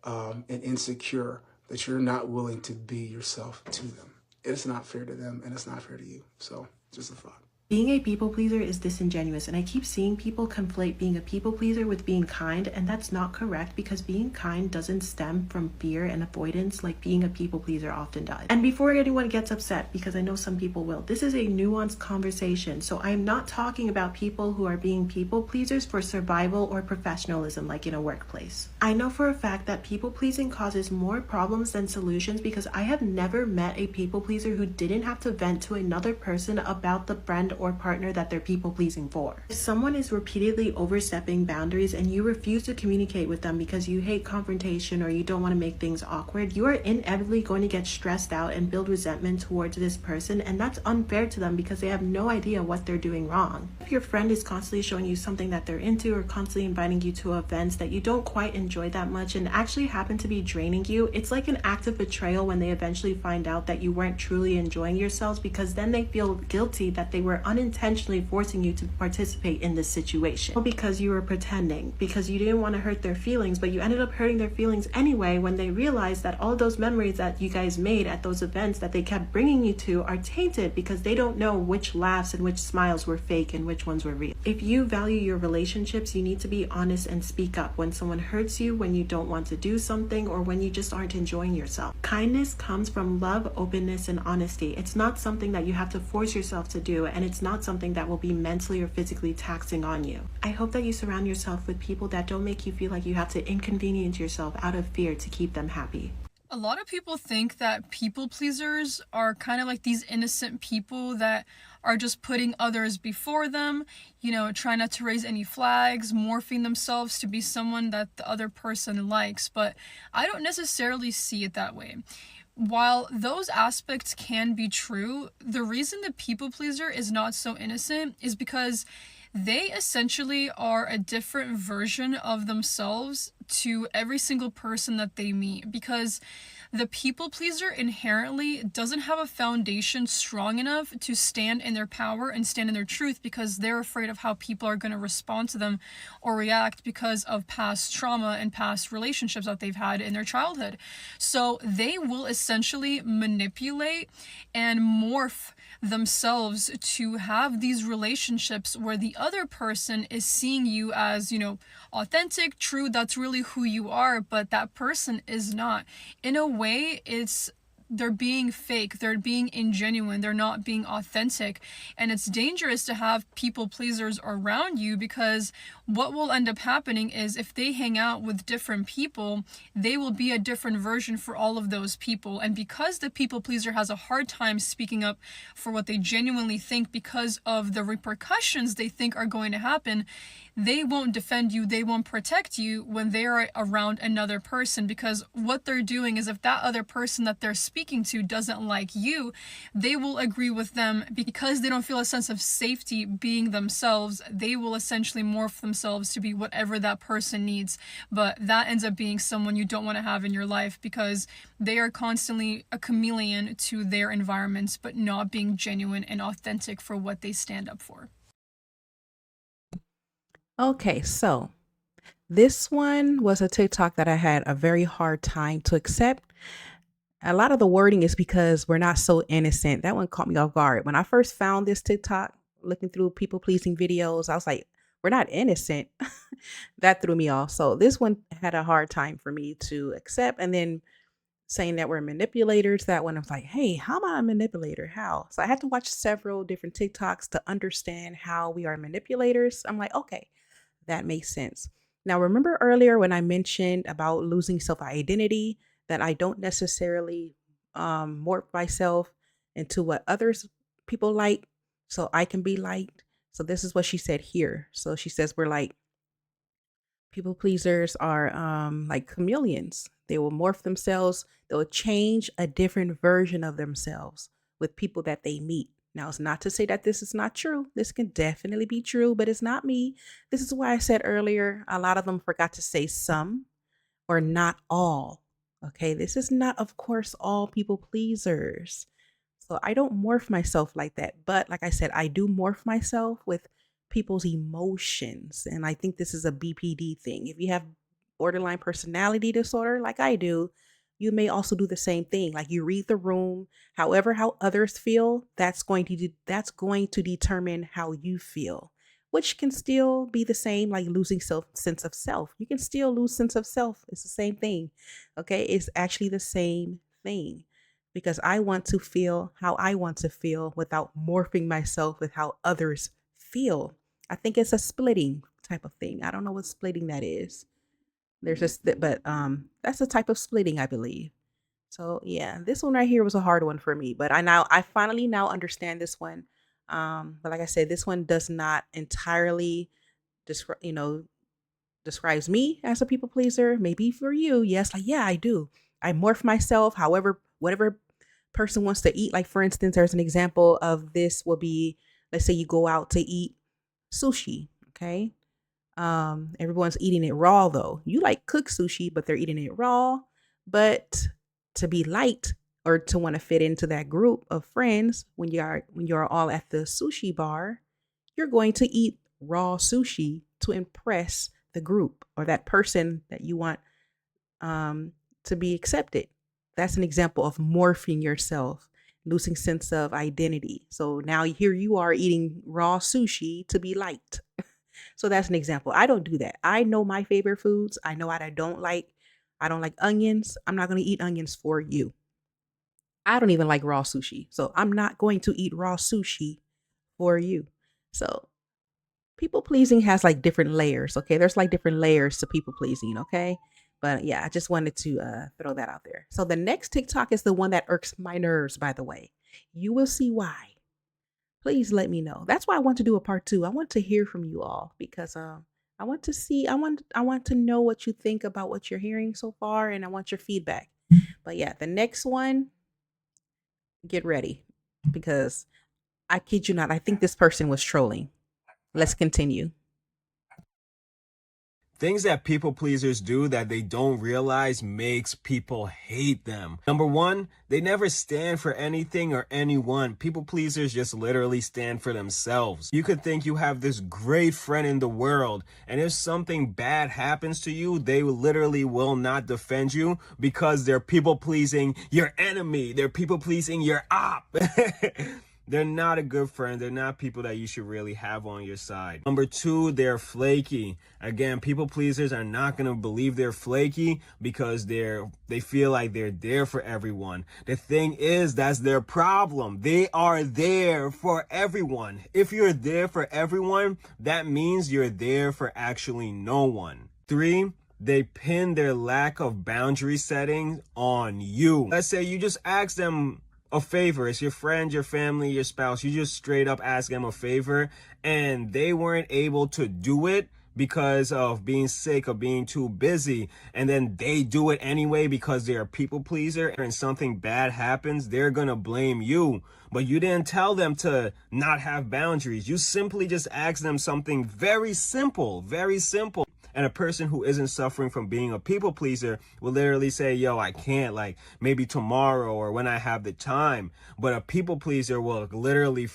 and insecure that you're not willing to be yourself to them. It's not fair to them and it's not fair to you. So just a thought. Being a people pleaser is disingenuous, and I keep seeing people conflate being a people pleaser with being kind, and that's not correct because being kind doesn't stem from fear and avoidance like being a people pleaser often does. And before anyone gets upset, because I know some people will, this is a nuanced conversation, so I'm not talking about people who are being people pleasers for survival or professionalism like in a workplace. I know for a fact that people pleasing causes more problems than solutions because I have never met a people pleaser who didn't have to vent to another person about the friend or partner that they're people pleasing for. If someone is repeatedly overstepping boundaries and you refuse to communicate with them because you hate confrontation or you don't want to make things awkward, you are inevitably going to get stressed out and build resentment towards this person, and that's unfair to them because they have no idea what they're doing wrong. If your friend is constantly showing you something that they're into or constantly inviting you to events that you don't quite enjoy that much and actually happen to be draining you, it's like an act of betrayal when they eventually find out that you weren't truly enjoying yourselves, because then they feel guilty that they were unintentionally forcing you to participate in this situation. All because you were pretending, because you didn't want to hurt their feelings, but you ended up hurting their feelings anyway when they realized that all those memories that you guys made at those events that they kept bringing you to are tainted because they don't know which laughs and which smiles were fake and which ones were real. If you value your relationships, you need to be honest and speak up when someone hurts you, when you don't want to do something, or when you just aren't enjoying yourself. Kindness comes from love, openness, and honesty. It's not something that you have to force yourself to do, and it's not something that will be mentally or physically taxing on you. I hope that you surround yourself with people that don't make you feel like you have to inconvenience yourself out of fear to keep them happy. A lot of people think that people pleasers are kind of like these innocent people that are just putting others before them, you know, trying not to raise any flags, morphing themselves to be someone that the other person likes. But I don't necessarily see it that way. While those aspects can be true, the reason the people pleaser is not so innocent is because they essentially are a different version of themselves to every single person that they meet, because the people pleaser inherently doesn't have a foundation strong enough to stand in their power and stand in their truth because they're afraid of how people are going to respond to them or react because of past trauma and past relationships that they've had in their childhood. So they will essentially manipulate and morph themselves to have these relationships where the other person is seeing you as, you know, authentic, true, that's really who you are, but that person is not. In a way, they're being fake, they're being ingenuine, they're not being authentic, and it's dangerous to have people pleasers around you because what will end up happening is if they hang out with different people, they will be a different version for all of those people. And because the people pleaser has a hard time speaking up for what they genuinely think because of the repercussions they think are going to happen, they won't defend you, they won't protect you when they are around another person, because what they're doing is if that other person that they're speaking to doesn't like you, they will agree with them because they don't feel a sense of safety being themselves. They will essentially morph themselves to be whatever that person needs, but that ends up being someone you don't want to have in your life because they are constantly a chameleon to their environments, but not being genuine and authentic for what they stand up for. Okay, so this one was a TikTok that I had a very hard time to accept. A lot of the wording is because we're not so innocent. That one caught me off guard. When I first found this TikTok, looking through people pleasing videos, I was like, we're not innocent. That threw me off. So this one had a hard time for me to accept. And then saying that we're manipulators, that one I was like, hey, how am I a manipulator? How? So I had to watch several different TikToks to understand how we are manipulators. I'm like, okay, that makes sense. Now, remember earlier when I mentioned about losing self identity, that I don't necessarily morph myself into what others people like so I can be liked. So this is what she said here. So she says we're like people pleasers are like chameleons. They will morph themselves, they'll change a different version of themselves with people that they meet. Now, it's not to say that this is not true. This can definitely be true, but it's not me. This is why I said earlier, a lot of them forgot to say some or not all. Okay, this is not, of course, all people pleasers. So I don't morph myself like that. But like I said, I do morph myself with people's emotions. And I think this is a BPD thing. If you have borderline personality disorder, like I do, you may also do the same thing. Like you read the room, however, how others feel, that's going to determine how you feel, which can still be the same, like losing sense of self. You can still lose sense of self. It's the same thing. Okay. It's actually the same thing because I want to feel how I want to feel without morphing myself with how others feel. I think it's a splitting type of thing. I don't know what splitting that is. There's just but that's a type of splitting, I believe. So yeah, this one right here was a hard one for me, but I finally now understand this one. But like I said, this one does not entirely describe, describes me as a people pleaser. Maybe for you, yes, like yeah, I do. I morph myself, however, whatever person wants to eat. Like for instance, there's an example of this will be, let's say you go out to eat sushi, okay? Everyone's eating it raw though. You like cook sushi, but they're eating it raw. But to be liked or to want to fit into that group of friends when you're all at the sushi bar, you're going to eat raw sushi to impress the group or that person that you want to be accepted. That's an example of morphing yourself, losing sense of identity. So now here you are eating raw sushi to be liked. So that's an example. I don't do that. I know my favorite foods. I know what I don't like. I don't like onions. I'm not going to eat onions for you. I don't even like raw sushi. So I'm not going to eat raw sushi for you. So people pleasing has like different layers. Okay. There's like different layers to people pleasing. Okay. But yeah, I just wanted to throw that out there. So the next TikTok is the one that irks my nerves, by the way. You will see why. Please let me know. That's why I want to do a part 2. I want to hear from you all because I want to see, I want to know what you think about what you're hearing so far, and I want your feedback. But yeah, the next one, get ready because I kid you not, I think this person was trolling. Let's continue. Things that people pleasers do that they don't realize makes people hate them. Number one, they never stand for anything or anyone. People pleasers just literally stand for themselves. You could think you have this great friend in the world, and if something bad happens to you, they literally will not defend you because they're people pleasing your enemy. They're people pleasing your op. They're not a good friend. They're not people that you should really have on your side. Number two, they're flaky. Again, people pleasers are not going to believe they're flaky because they feel like they're there for everyone. The thing is, that's their problem. They are there for everyone. If you're there for everyone, that means you're there for actually no one. 3, they pin their lack of boundary setting on you. Let's say you just ask them a favor. It's your friend, your family, your spouse. You just straight up ask them a favor and they weren't able to do it because of being sick or being too busy, and then they do it anyway because they're a people pleaser, and something bad happens, they're gonna blame you. But you didn't tell them to not have boundaries. You simply just asked them something very simple, very simple. And a person who isn't suffering from being a people pleaser will literally say, yo, I can't, like maybe tomorrow or when I have the time. But a people pleaser will literally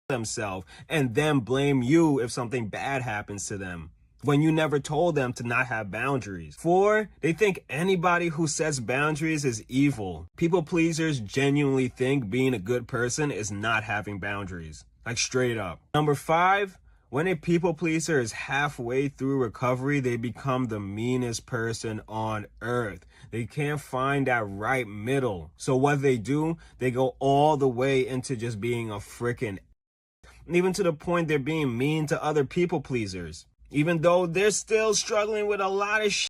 themselves and then blame you if something bad happens to them when you never told them to not have boundaries. 4, they think anybody who sets boundaries is evil. People pleasers genuinely think being a good person is not having boundaries, like straight up. Number 5, When a people pleaser is halfway through recovery, they become the meanest person on earth. They can't find that right middle. So what they do, they go all the way into just being a freaking, even to the point they're being mean to other people pleasers, even though they're still struggling with a lot of shit.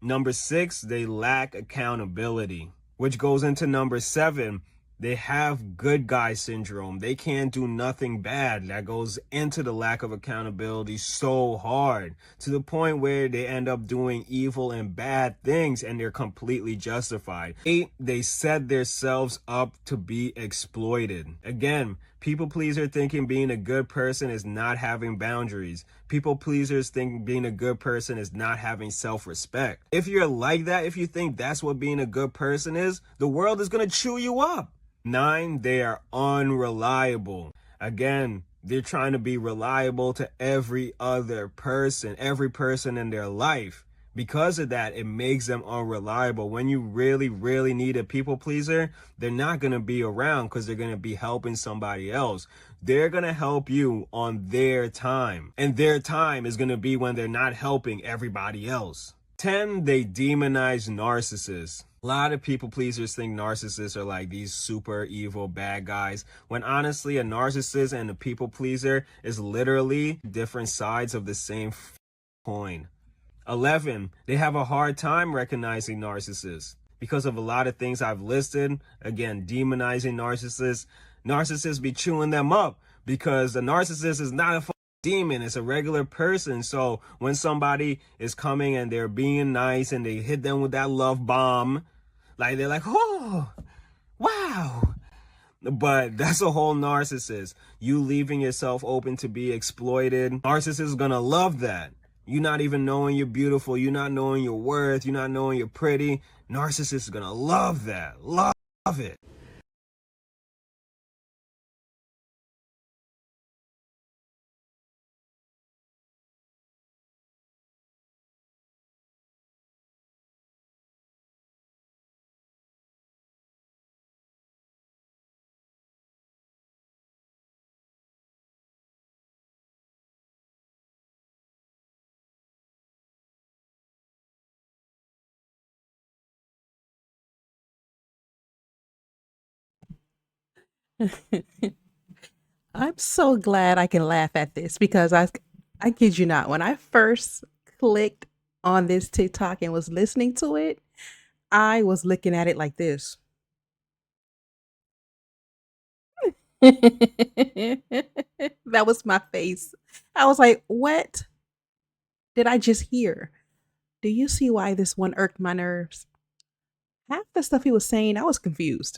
Number 6, they lack accountability, which goes into number 7. They have good guy syndrome. They can't do nothing bad. That goes into the lack of accountability so hard, to the point where they end up doing evil and bad things and they're completely justified. 8, they set themselves up to be exploited. Again, people pleaser thinking being a good person is not having boundaries. People pleasers think being a good person is not having self-respect. If you're like that, if you think that's what being a good person is, the world is going to chew you up. 9, they are unreliable. Again, they're trying to be reliable to every other person, every person in their life. Because of that, it makes them unreliable. When you really, really need a people pleaser, they're not going to be around because they're going to be helping somebody else. They're going to help you on their time. And their time is going to be when they're not helping everybody else. 10, they demonize narcissists. A lot of people pleasers think narcissists are like these super evil bad guys, when honestly a narcissist and a people pleaser is literally different sides of the same coin. 11, they have a hard time recognizing narcissists because of a lot of things I've listed. Again, demonizing narcissists. Narcissists be chewing them up because a narcissist is not a demon, it's a regular person. So when somebody is coming and they're being nice and they hit them with that love bomb, like they're like, oh, wow. But that's a whole narcissist. You leaving yourself open to be exploited. Narcissist is gonna love that. You not even knowing you're beautiful, you not knowing your worth, you not knowing you're pretty. Narcissist is gonna love that. Love it. I'm so glad I can laugh at this because I kid you not, when I first clicked on this TikTok and was listening to it, I was looking at it like this. That was my face. I was like, what did I just hear? Do you see why this one irked my nerves? Half the stuff he was saying, I was confused.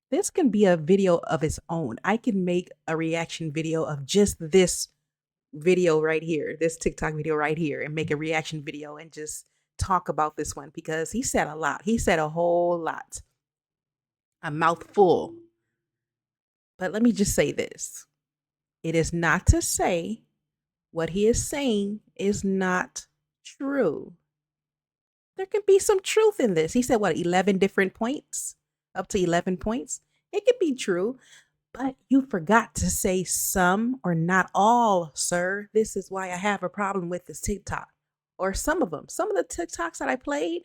This can be a video of its own. I can make a reaction video of just this video right here, this TikTok video right here, and make a reaction video and just talk about this one because he said a lot. He said a whole lot, a mouthful. But let me just say this. It is not to say what he is saying is not true. There can be some truth in this. He said, what, 11 different points? Up to 11 points? It could be true, but you forgot to say some or not all, sir. This is why I have a problem with this TikTok. Or some of them. Some of the TikToks that I played,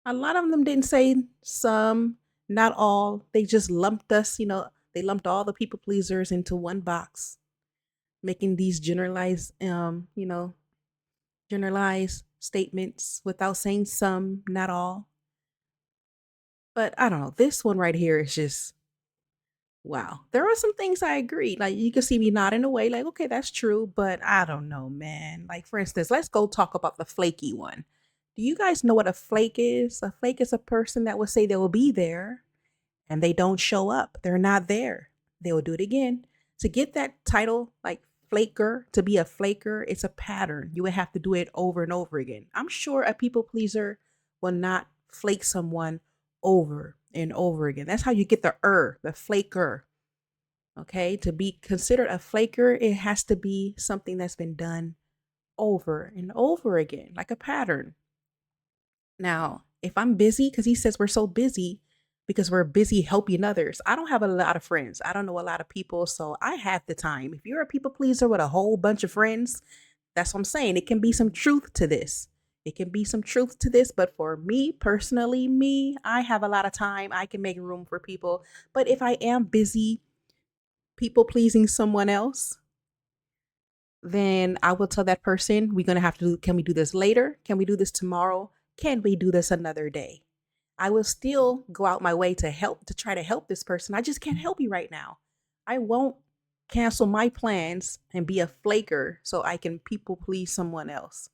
a lot of them didn't say some, not all. They just lumped us, they lumped all the people pleasers into one box, making these generalized statements without saying some, not all. But I don't know. This one right here is just, wow. There are some things I agree. Like you can see me nodding away, like, okay, that's true. But I don't know, man. Like, for instance, let's go talk about the flaky one. Do you guys know what a flake is? A flake is a person that will say they will be there and they don't show up. They're not there. They will do it again. To get that title, like flaker, to be a flaker, it's a pattern. You would have to do it over and over again. I'm sure a people pleaser will not flake someone over and over again. That's how you get the flaker. Okay, to be considered a flaker, it has to be something that's been done over and over again, like a pattern. Now, if I'm busy, because he says we're so busy, because we're busy helping others. I don't have a lot of friends. I don't know a lot of people, so I have the time. If you're a people pleaser with a whole bunch of friends, that's what I'm saying. It can be some truth to this. It can be some truth to this, but for me personally, I have a lot of time. I can make room for people. But if I am busy people pleasing someone else, then I will tell that person, we're going to have to do, can we do this later? Can we do this tomorrow? Can we do this another day? I will still go out my way to help, to try to help this person. I just can't help you right now. I won't cancel my plans and be a flaker so I can people please someone else.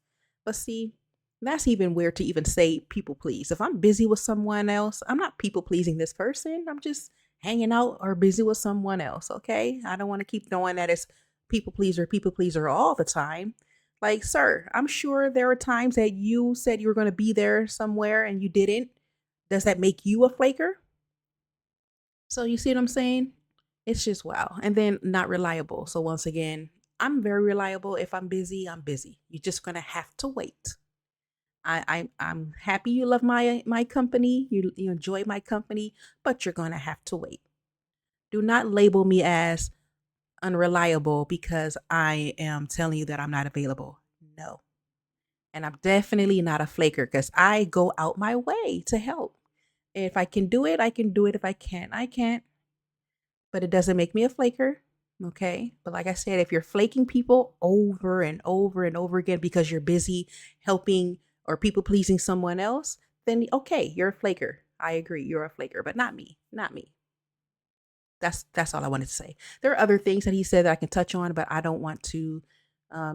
But see, that's even weird to even say people please. If I'm busy with someone else, I'm not people pleasing this person. I'm just hanging out or busy with someone else. Okay. I don't want to keep knowing that it's people pleaser all the time. Like, sir, I'm sure there are times that you said you were going to be there somewhere and you didn't. Does that make you a flaker? So you see what I'm saying? It's just wow. And then not reliable. So once again, I'm very reliable. If I'm busy, I'm busy. You're just gonna have to wait. I'm happy you love my company. You enjoy my company, but you're gonna have to wait. Do not label me as unreliable because I am telling you that I'm not available. No. And I'm definitely not a flaker because I go out my way to help. If I can do it, I can do it. If I can't, I can't. But it doesn't make me a flaker. Okay. But like I said, if you're flaking people over and over and over again because you're busy helping or people pleasing someone else, then okay, you're a flaker. I agree. You're a flaker, but not me. Not me. That's all I wanted to say. There are other things that he said that I can touch on, but I don't want to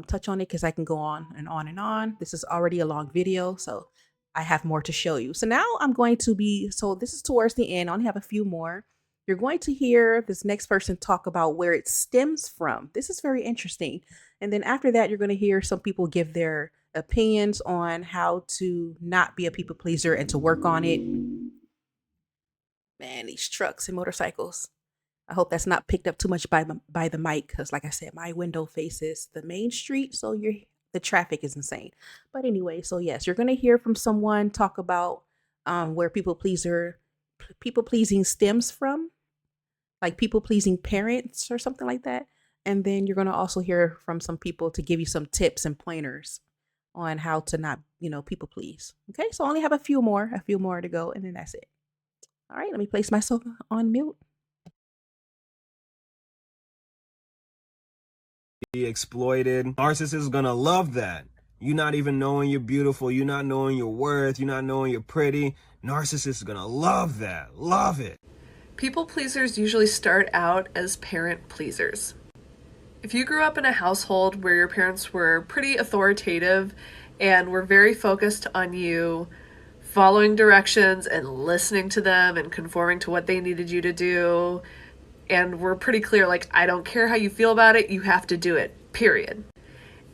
touch on it because I can go on and on and on. This is already a long video, so I have more to show you. So now I'm going to be, so this is towards the end. I only have a few more. You're going to hear this next person talk about where it stems from. This is very interesting. And then after that, you're going to hear some people give their opinions on how to not be a people pleaser and to work on it. Man, these trucks and motorcycles. I hope that's not picked up too much by the mic because, like I said, my window faces the main street, so the traffic is insane. But anyway, so yes, you're gonna hear from someone talk about where people pleasing stems from, like people pleasing parents or something like that. And then you're gonna also hear from some people to give you some tips and pointers on how to not, people please. Okay, so I only have a few more to go, and then that's it. All right, let me place myself on mute. Be exploited. Narcissist is gonna love that. You not even knowing you're beautiful, you not knowing your worth, you not knowing you're pretty. Narcissist is gonna love that. Love it. People pleasers usually start out as parent pleasers. If you grew up in a household where your parents were pretty authoritative and were very focused on you following directions and listening to them and conforming to what they needed you to do, and we're pretty clear, like, I don't care how you feel about it, you have to do it, period.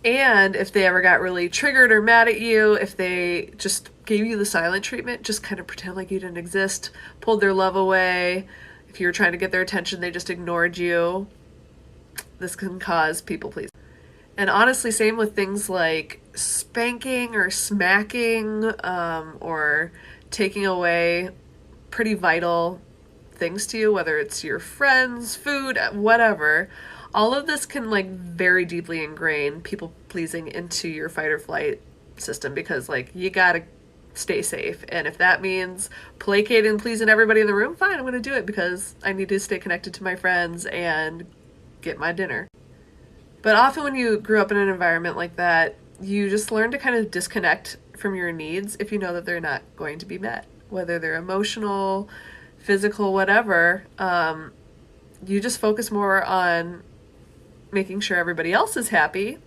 And if they ever got really triggered or mad at you, if they just gave you the silent treatment, just kind of pretend like you didn't exist, pulled their love away, if you were trying to get their attention, they just ignored you, this can cause people pleasing. And honestly, same with things like spanking or smacking, or taking away pretty vital things to you, whether it's your friends, food, whatever. All of this can very deeply ingrain people pleasing into your fight or flight system because you gotta stay safe. And if that means placating and pleasing everybody in the room, fine, I'm gonna do it because I need to stay connected to my friends and get my dinner. But often when you grew up in an environment like that, you just learn to kind of disconnect from your needs if you know that they're not going to be met, whether they're emotional, physical, whatever. You just focus more on making sure everybody else is happy.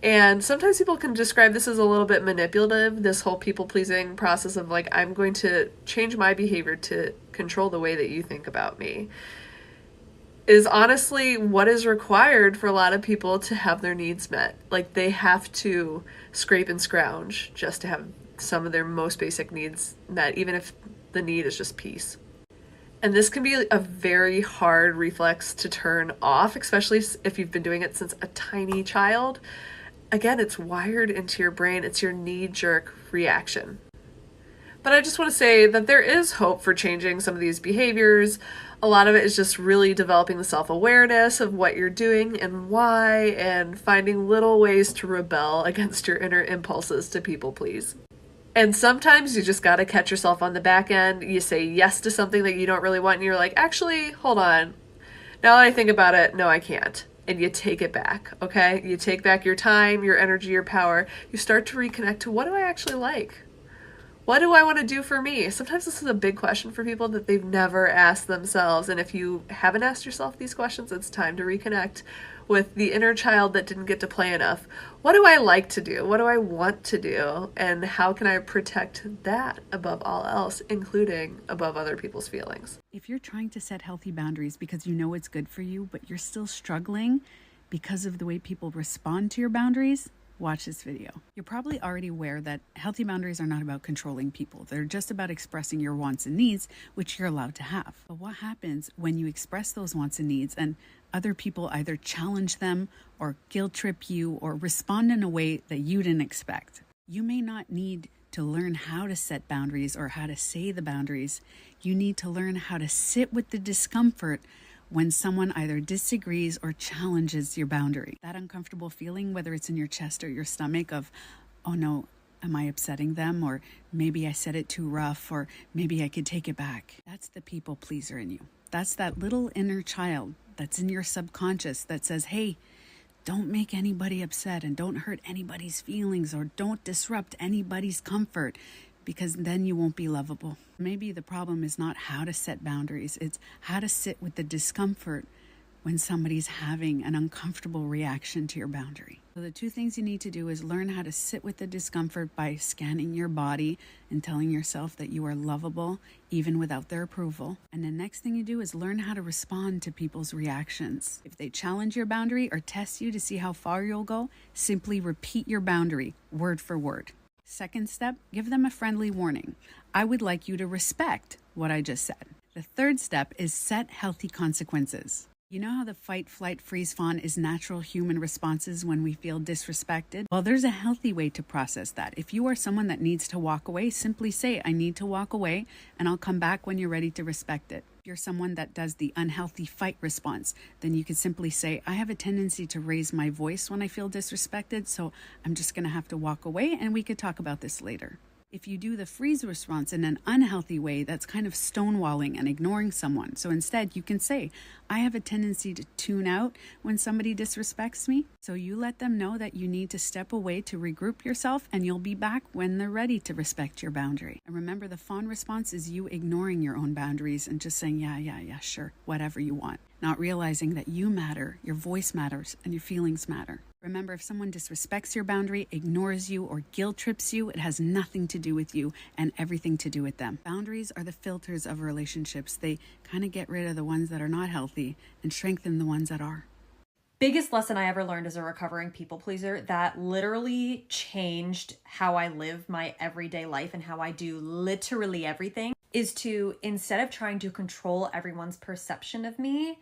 And sometimes people can describe this as a little bit manipulative, this whole people-pleasing process of I'm going to change my behavior to control the way that you think about me, is honestly what is required for a lot of people to have their needs met. They have to scrape and scrounge just to have some of their most basic needs met, even if the need is just peace. And this can be a very hard reflex to turn off, especially if you've been doing it since a tiny child. Again, it's wired into your brain. It's your knee-jerk reaction. But I just want to say that there is hope for changing some of these behaviors. A lot of it is just really developing the self-awareness of what you're doing and why, and finding little ways to rebel against your inner impulses to people please. And sometimes you just got to catch yourself on the back end. You say yes to something that you don't really want, and you're like, actually, hold on. Now that I think about it, no, I can't. And you take it back, okay? You take back your time, your energy, your power. You start to reconnect to, what do I actually like? What do I want to do for me? Sometimes this is a big question for people that they've never asked themselves. And if you haven't asked yourself these questions, it's time to reconnect with the inner child that didn't get to play enough. What do I like to do? What do I want to do? And how can I protect that above all else, including above other people's feelings? If you're trying to set healthy boundaries because you know it's good for you, but you're still struggling because of the way people respond to your boundaries, watch this video. You're probably already aware that healthy boundaries are not about controlling people. They're just about expressing your wants and needs, which you're allowed to have. But what happens when you express those wants and needs and other people either challenge them or guilt trip you or respond in a way that you didn't expect? You may not need to learn how to set boundaries or how to say the boundaries. You need to learn how to sit with the discomfort when someone either disagrees or challenges your boundary. That uncomfortable feeling, whether it's in your chest or your stomach of, oh no, am I upsetting them? Or maybe I said it too rough, or maybe I could take it back. That's the people pleaser in you. That's that little inner child that's in your subconscious that says, hey, don't make anybody upset and don't hurt anybody's feelings or don't disrupt anybody's comfort, because then you won't be lovable. Maybe the problem is not how to set boundaries, it's how to sit with the discomfort when somebody's having an uncomfortable reaction to your boundary. So the two things you need to do is learn how to sit with the discomfort by scanning your body and telling yourself that you are lovable even without their approval. And the next thing you do is learn how to respond to people's reactions. If they challenge your boundary or test you to see how far you'll go, simply repeat your boundary word for word. Second step, give them a friendly warning. I would like you to respect what I just said. The third step is set healthy consequences. You know how the fight, flight, freeze, fawn is natural human responses when we feel disrespected? Well, there's a healthy way to process that. If you are someone that needs to walk away, simply say, I need to walk away, and I'll come back when you're ready to respect it. If you're someone that does the unhealthy fight response, then you could simply say, I have a tendency to raise my voice when I feel disrespected, so I'm just going to have to walk away, and we could talk about this later. If you do the freeze response in an unhealthy way, that's kind of stonewalling and ignoring someone. So instead, you can say, I have a tendency to tune out when somebody disrespects me. So you let them know that you need to step away to regroup yourself, and you'll be back when they're ready to respect your boundary. And remember, the fawn response is you ignoring your own boundaries and just saying, yeah, sure, whatever you want. Not realizing that you matter, your voice matters, and your feelings matter. Remember, if someone disrespects your boundary, ignores you, or guilt trips you, it has nothing to do with you and everything to do with them. Boundaries are the filters of relationships. They kind of get rid of the ones that are not healthy and strengthen the ones that are. Biggest lesson I ever learned as a recovering people pleaser that literally changed how I live my everyday life and how I do literally everything is to, instead of trying to control everyone's perception of me,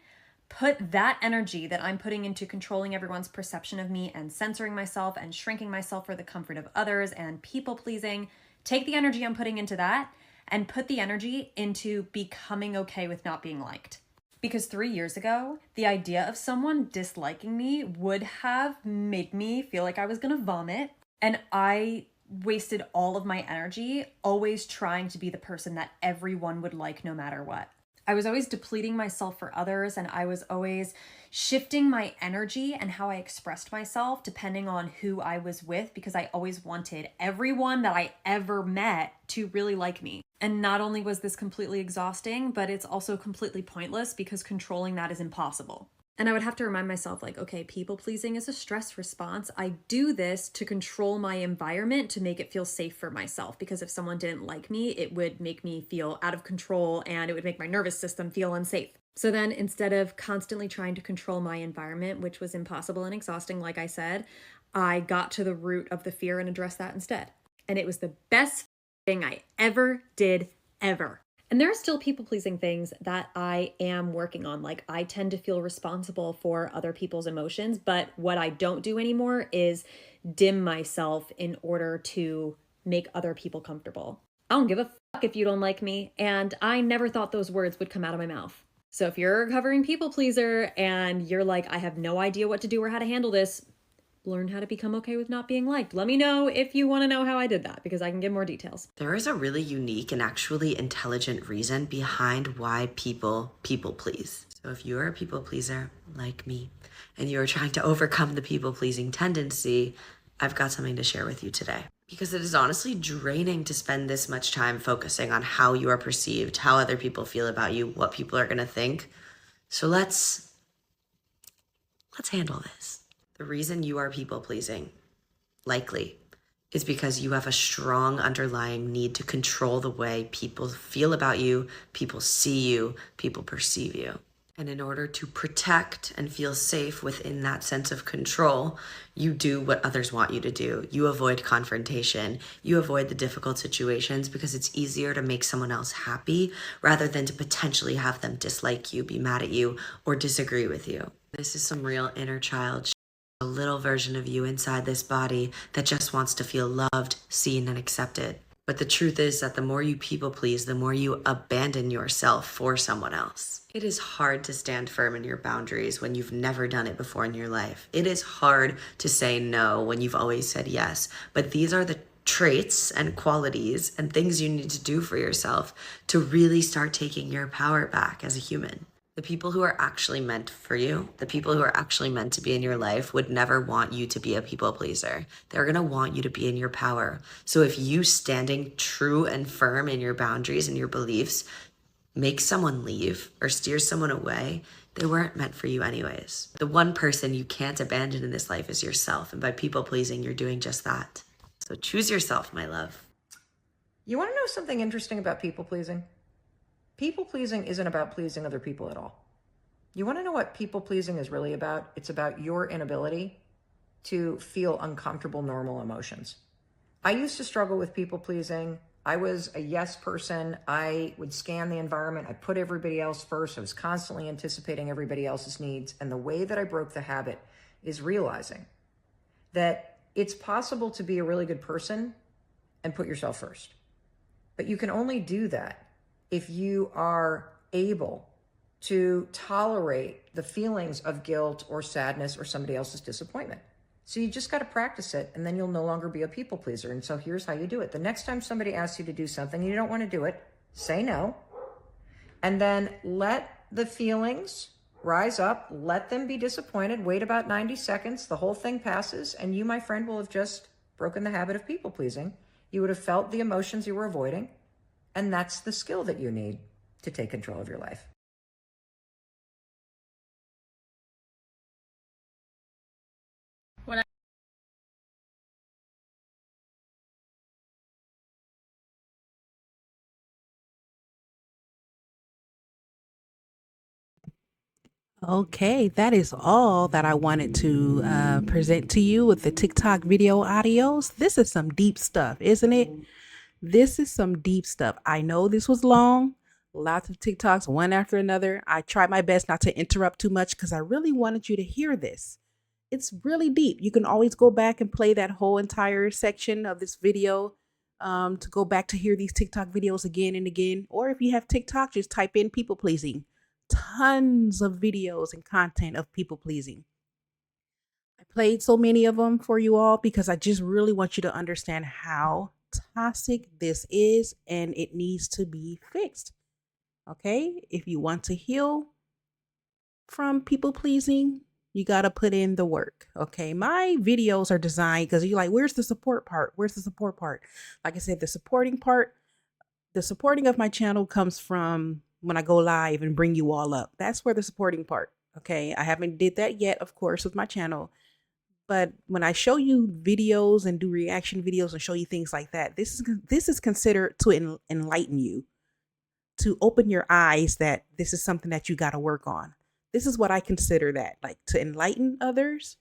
put that energy that I'm putting into controlling everyone's perception of me and censoring myself and shrinking myself for the comfort of others and people pleasing, take the energy I'm putting into that and put the energy into becoming okay with not being liked. Because 3 years ago, the idea of someone disliking me would have made me feel like I was gonna vomit, and I wasted all of my energy always trying to be the person that everyone would like no matter what. I was always depleting myself for others, and I was always shifting my energy and how I expressed myself depending on who I was with, because I always wanted everyone that I ever met to really like me. And not only was this completely exhausting, but it's also completely pointless because controlling that is impossible. And I would have to remind myself, like, okay, people pleasing is a stress response. I do this to control my environment to make it feel safe for myself, because if someone didn't like me, it would make me feel out of control and it would make my nervous system feel unsafe. So then instead of constantly trying to control my environment, which was impossible and exhausting, like I said, I got to the root of the fear and addressed that instead. And it was the best thing I ever did, ever. And there are still people-pleasing things that I am working on. Like, I tend to feel responsible for other people's emotions, but what I don't do anymore is dim myself in order to make other people comfortable. I don't give a fuck if you don't like me. And I never thought those words would come out of my mouth. So if you're a recovering people pleaser and you're like, I have no idea what to do or how to handle this, learn how to become okay with not being liked. Let me know if you want to know how I did that, because I can give more details. There is a really unique and actually intelligent reason behind why people please. So if you're a people pleaser like me and you're trying to overcome the people pleasing tendency, I've got something to share with you today. Because it is honestly draining to spend this much time focusing on how you are perceived, how other people feel about you, what people are going to think. So let's handle this. The reason you are people pleasing, likely, is because you have a strong underlying need to control the way people feel about you, people see you, people perceive you. And in order to protect and feel safe within that sense of control, you do what others want you to do. You avoid confrontation. You avoid the difficult situations because it's easier to make someone else happy rather than to potentially have them dislike you, be mad at you, or disagree with you. This is some real inner child, a little version of you inside this body that just wants to feel loved, seen, and accepted. But the truth is that the more you people please, the more you abandon yourself for someone else. It is hard to stand firm in your boundaries when you've never done it before in your life. It is hard to say no when you've always said yes. But these are the traits and qualities and things you need to do for yourself to really start taking your power back as a human. The people who are actually meant for you, the people who are actually meant to be in your life would never want you to be a people pleaser. They're going to want you to be in your power. So if you standing true and firm in your boundaries and your beliefs makes someone leave or steers someone away, they weren't meant for you anyways. The one person you can't abandon in this life is yourself. And by people pleasing, you're doing just that. So choose yourself, my love. You want to know something interesting about people pleasing? People pleasing isn't about pleasing other people at all. You want to know what people pleasing is really about? It's about your inability to feel uncomfortable, normal emotions. I used to struggle with people pleasing. I was a yes person. I would scan the environment. I put everybody else first. I was constantly anticipating everybody else's needs. And the way that I broke the habit is realizing that it's possible to be a really good person and put yourself first. But you can only do that if you are able to tolerate the feelings of guilt or sadness or somebody else's disappointment. So you just got to practice it, and then you'll no longer be a people pleaser. And so here's how you do it. The next time somebody asks you to do something and you don't want to do it, say no, and then let the feelings rise up, let them be disappointed, wait about 90 seconds, the whole thing passes, and you, my friend, will have just broken the habit of people pleasing. You would have felt the emotions you were avoiding. And that's the skill that you need to take control of your life. When I Okay, that is all that I wanted to present to you with the TikTok video audios. This is some deep stuff, isn't it? This is some deep stuff. I know this was long, lots of TikToks, one after another. I tried my best not to interrupt too much because I really wanted you to hear this. It's really deep. You can always go back and play that whole entire section of this video to go back to hear these TikTok videos again and again. Or if you have TikTok, just type in people pleasing. Tons of videos and content of people pleasing. I played so many of them for you all because I just really want you to understand how toxic this is and it needs to be fixed. Okay? If you want to heal from people pleasing, you got to put in the work. Okay? My videos are designed because you're like, where's the support part? Where's the support part? Like I said, the supporting of my channel comes from when I go live and bring you all up. That's where the supporting part. Okay? I haven't did that yet, of course, with my channel. But when I show you videos and do reaction videos and show you things like that, this is considered to enlighten you, to open your eyes that this is something that you got to work on. This is what I consider that, like to enlighten others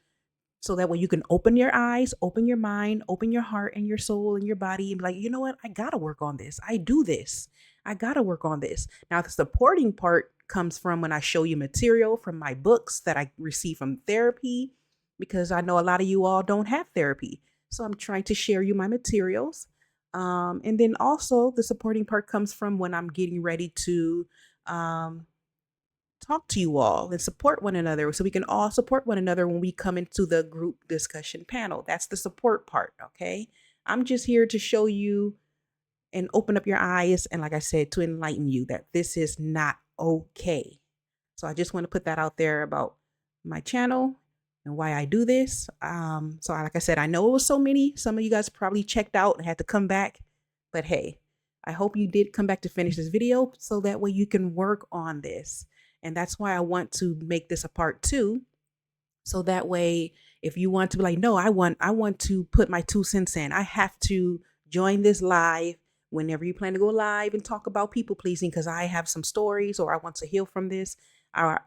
so that way you can open your eyes, open your mind, open your heart and your soul and your body and be like, you know what? I got to work on this. I do this. I got to work on this. Now, the supporting part comes from when I show you material from my books that I receive from therapy, because I know a lot of you all don't have therapy. So I'm trying to share you my materials. And then also the supporting part comes from when I'm getting ready to talk to you all and support one another so we can all support one another when we come into the group discussion panel. That's the support part. Okay. I'm just here to show you and open up your eyes. And like I said, to enlighten you that this is not okay. So I just want to put that out there about my channel and why I do this. So like I said, I know it was so many. Some of you guys probably checked out and had to come back. But hey, I hope you did come back to finish this video so that way you can work on this. And that's why I want to make this a part 2. So that way, if you want to be like, no, I want to put my 2 cents in. I have to join this live whenever you plan to go live and talk about people pleasing, because I have some stories or I want to heal from this.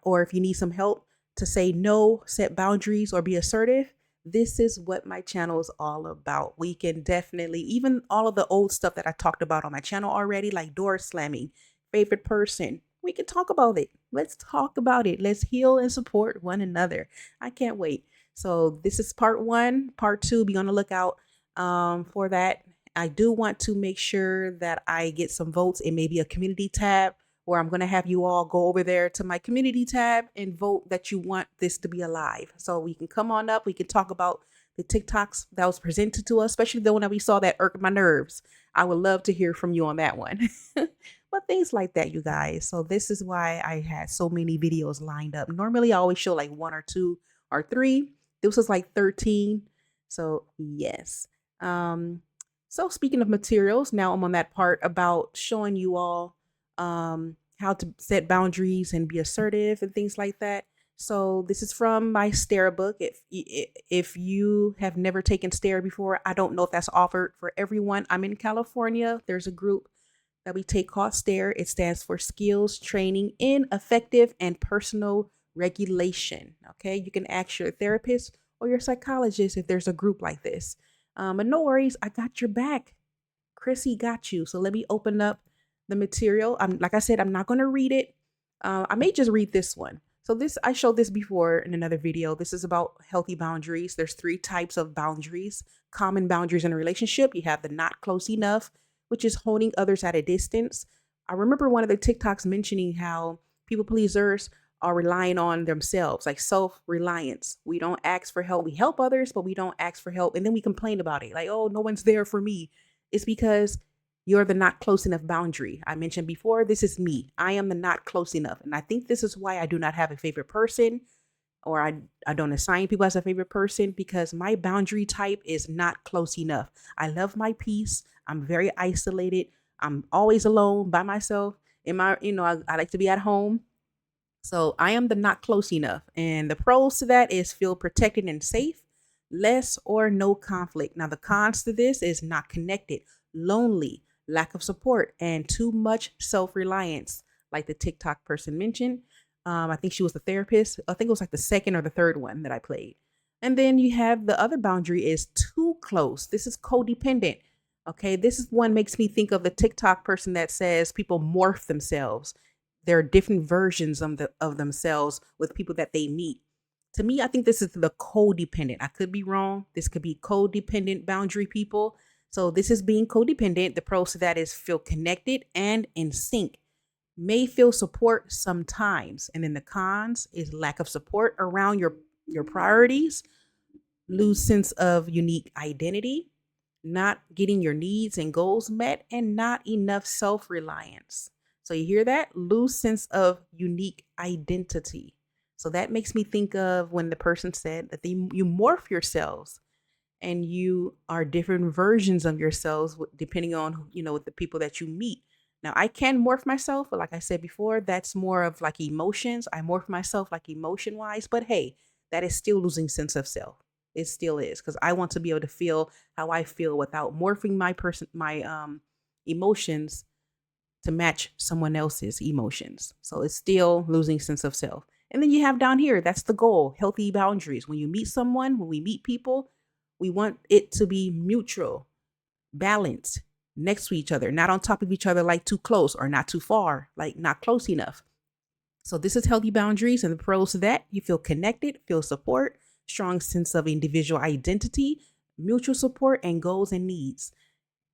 Or if you need some help to say no, set boundaries, or be assertive, this is what my channel is all about. We can definitely, even all of the old stuff that I talked about on my channel already, like door slamming, favorite person, we can talk about it. Let's talk about it. Let's heal and support one another. I can't wait. So this is part 1. Part 2, be on the lookout for that. I do want to make sure that I get some votes. It may be a community tab where I'm going to have you all go over there to my community tab and vote that you want this to be alive. So we can come on up. We can talk about the TikToks that was presented to us, especially the one that we saw that irked my nerves. I would love to hear from you on that one. But things like that, you guys. So this is why I had so many videos lined up. Normally I always show like 1 or 2 or 3. This was like 13. So yes. So speaking of materials, now I'm on that part about showing you all how to set boundaries and be assertive and things like that. So this is from my STARE book. If you have never taken STARE before, I don't know if that's offered for everyone. I'm in California. There's a group that we take called STARE. It stands for Skills Training in Effective and Personal Regulation. Okay, you can ask your therapist or your psychologist if there's a group like this. But no worries, I got your back. Chrissy got you. So let me open up the material. Like I said, I'm not going to read it. I may just read this one. So I showed this before in another video. This is about healthy boundaries. There's 3 types of boundaries. Common boundaries in a relationship. You have the not close enough, which is holding others at a distance. I remember one of the TikToks mentioning how people pleasers are relying on themselves, like self-reliance. We don't ask for help. We help others, but we don't ask for help. And then we complain about it. Like, oh, no one's there for me. It's because you're the not close enough boundary. I mentioned before, this is me. I am the not close enough. And I think this is why I do not have a favorite person, or I don't assign people as a favorite person, because my boundary type is not close enough. I love my peace. I'm very isolated. I'm always alone by myself. I like to be at home. So I am the not close enough. And the pros to that is feel protected and safe, less or no conflict. Now the cons to this is not connected, lonely, lack of support, and too much self-reliance, like the TikTok person mentioned. I think she was the therapist. I think it was like the second or the third one that I played. And then you have the other boundary is too close. This is codependent. Okay, this is one makes me think of the TikTok person that says people morph themselves. There are different versions of themselves with people that they meet. To me, I think this is the codependent. I could be wrong. This could be codependent boundary people. So this is being codependent. The pros to that is feel connected and in sync. May feel support sometimes. And then the cons is lack of support around your priorities, lose sense of unique identity, not getting your needs and goals met, and not enough self-reliance. So you hear that? Lose sense of unique identity. So that makes me think of when the person said that you morph yourselves and you are different versions of yourselves depending on, with the people that you meet. Now I can morph myself, but like I said before, that's more of like emotions. I morph myself like emotion wise, but hey, that is still losing sense of self. It still is, because I want to be able to feel how I feel without morphing my emotions to match someone else's emotions. So it's still losing sense of self. And then you have down here, that's the goal, healthy boundaries. When you meet someone, when we meet people, we want it to be mutual, balanced, next to each other, not on top of each other, like too close, or not too far, like not close enough. So this is healthy boundaries, and the pros to that, you feel connected, feel support, strong sense of individual identity, mutual support, and goals and needs.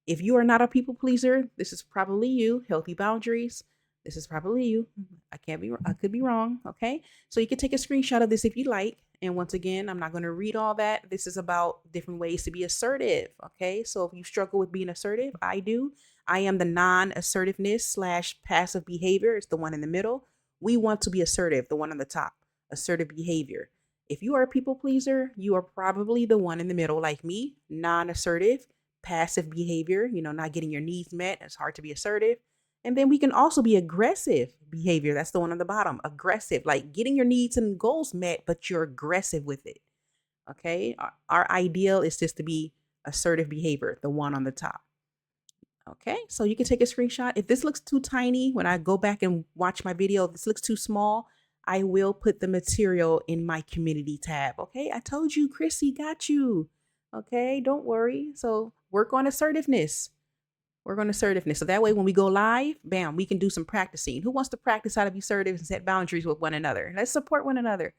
If you are not a people pleaser, this is probably you. Healthy boundaries. This is probably you. I could be wrong. Okay. So you can take a screenshot of this if you like. And once again, I'm not going to read all that. This is about different ways to be assertive. Okay. So if you struggle with being assertive, I do. I am the non-assertiveness / passive behavior. It's the one in the middle. We want to be assertive, the one on the top, assertive behavior. If you are a people pleaser, you are probably the one in the middle, like me, non-assertive, passive behavior, not getting your needs met. It's hard to be assertive. And then we can also be aggressive behavior. That's the one on the bottom, aggressive, like getting your needs and goals met, but you're aggressive with it. Okay. Our ideal is just to be assertive behavior, the one on the top. Okay. So you can take a screenshot. If this looks too tiny, when I go back and watch my video, if this looks too small, I will put the material in my community tab. Okay. I told you, Chrissy got you. Okay. Don't worry. So work on assertiveness. We're going to assertiveness. So that way, when we go live, bam, we can do some practicing. Who wants to practice how to be assertive and set boundaries with one another? Let's support one another.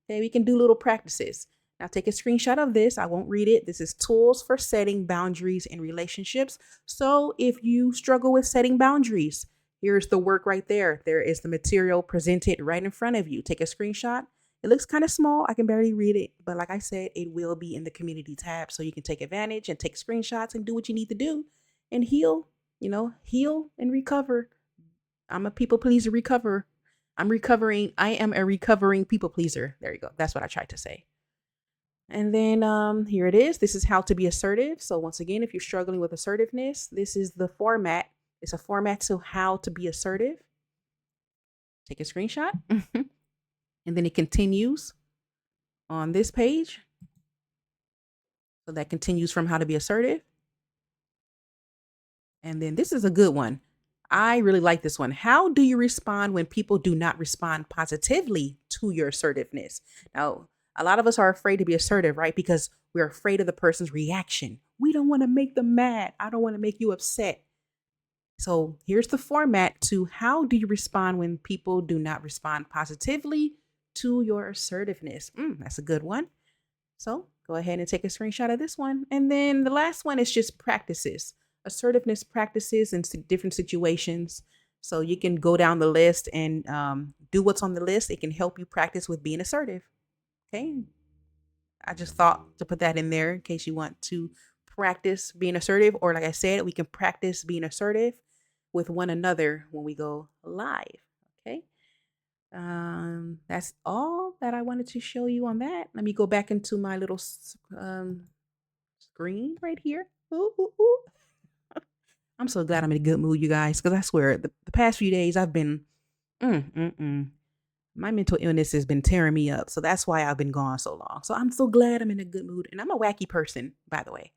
Okay, we can do little practices. Now take a screenshot of this. I won't read it. This is tools for setting boundaries in relationships. So if you struggle with setting boundaries, here's the work right there. There is the material presented right in front of you. Take a screenshot. It looks kind of small. I can barely read it. But like I said, it will be in the community tab. So you can take advantage and take screenshots and do what you need to do. And heal and recover. I'm a people pleaser, recover. I'm recovering. I am a recovering people pleaser. There you go. That's what I tried to say. And then here it is. This is how to be assertive. So once again, if you're struggling with assertiveness, this is the format. It's a format to how to be assertive. Take a screenshot. And then it continues on this page. So that continues from how to be assertive. And then this is a good one. I really like this one. How do you respond when people do not respond positively to your assertiveness? Now, a lot of us are afraid to be assertive, right? Because we're afraid of the person's reaction. We don't want to make them mad. I don't want to make you upset. So here's the format to how do you respond when people do not respond positively to your assertiveness? That's a good one. So go ahead and take a screenshot of this one. And then the last one is just practices. Assertiveness practices in different situations. So you can go down the list and do what's on the list. It can help you practice with being assertive. Okay. I just thought to put that in there in case you want to practice being assertive. Or like I said, we can practice being assertive with one another when we go live. Okay. That's all that I wanted to show you on that. Let me go back into my little screen right here. Ooh, ooh, ooh. I'm so glad I'm in a good mood, you guys, because I swear the past few days I've been, my mental illness has been tearing me up. So that's why I've been gone so long. So I'm so glad I'm in a good mood. And I'm a wacky person, by the way.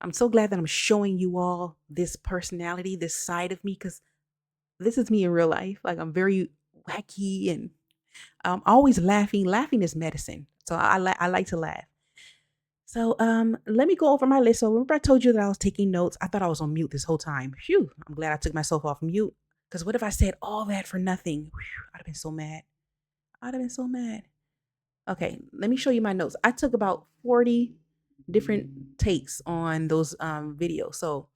I'm so glad that I'm showing you all this personality, this side of me, because this is me in real life. Like I'm very wacky and I'm always laughing. Laughing is medicine. So I like to laugh. So let me go over my list. So remember I told you that I was taking notes. I thought I was on mute this whole time. Phew, I'm glad I took myself off mute. Because what if I said all that for nothing? Whew, I'd have been so mad. Okay, let me show you my notes. I took about 40 different takes on those videos. So,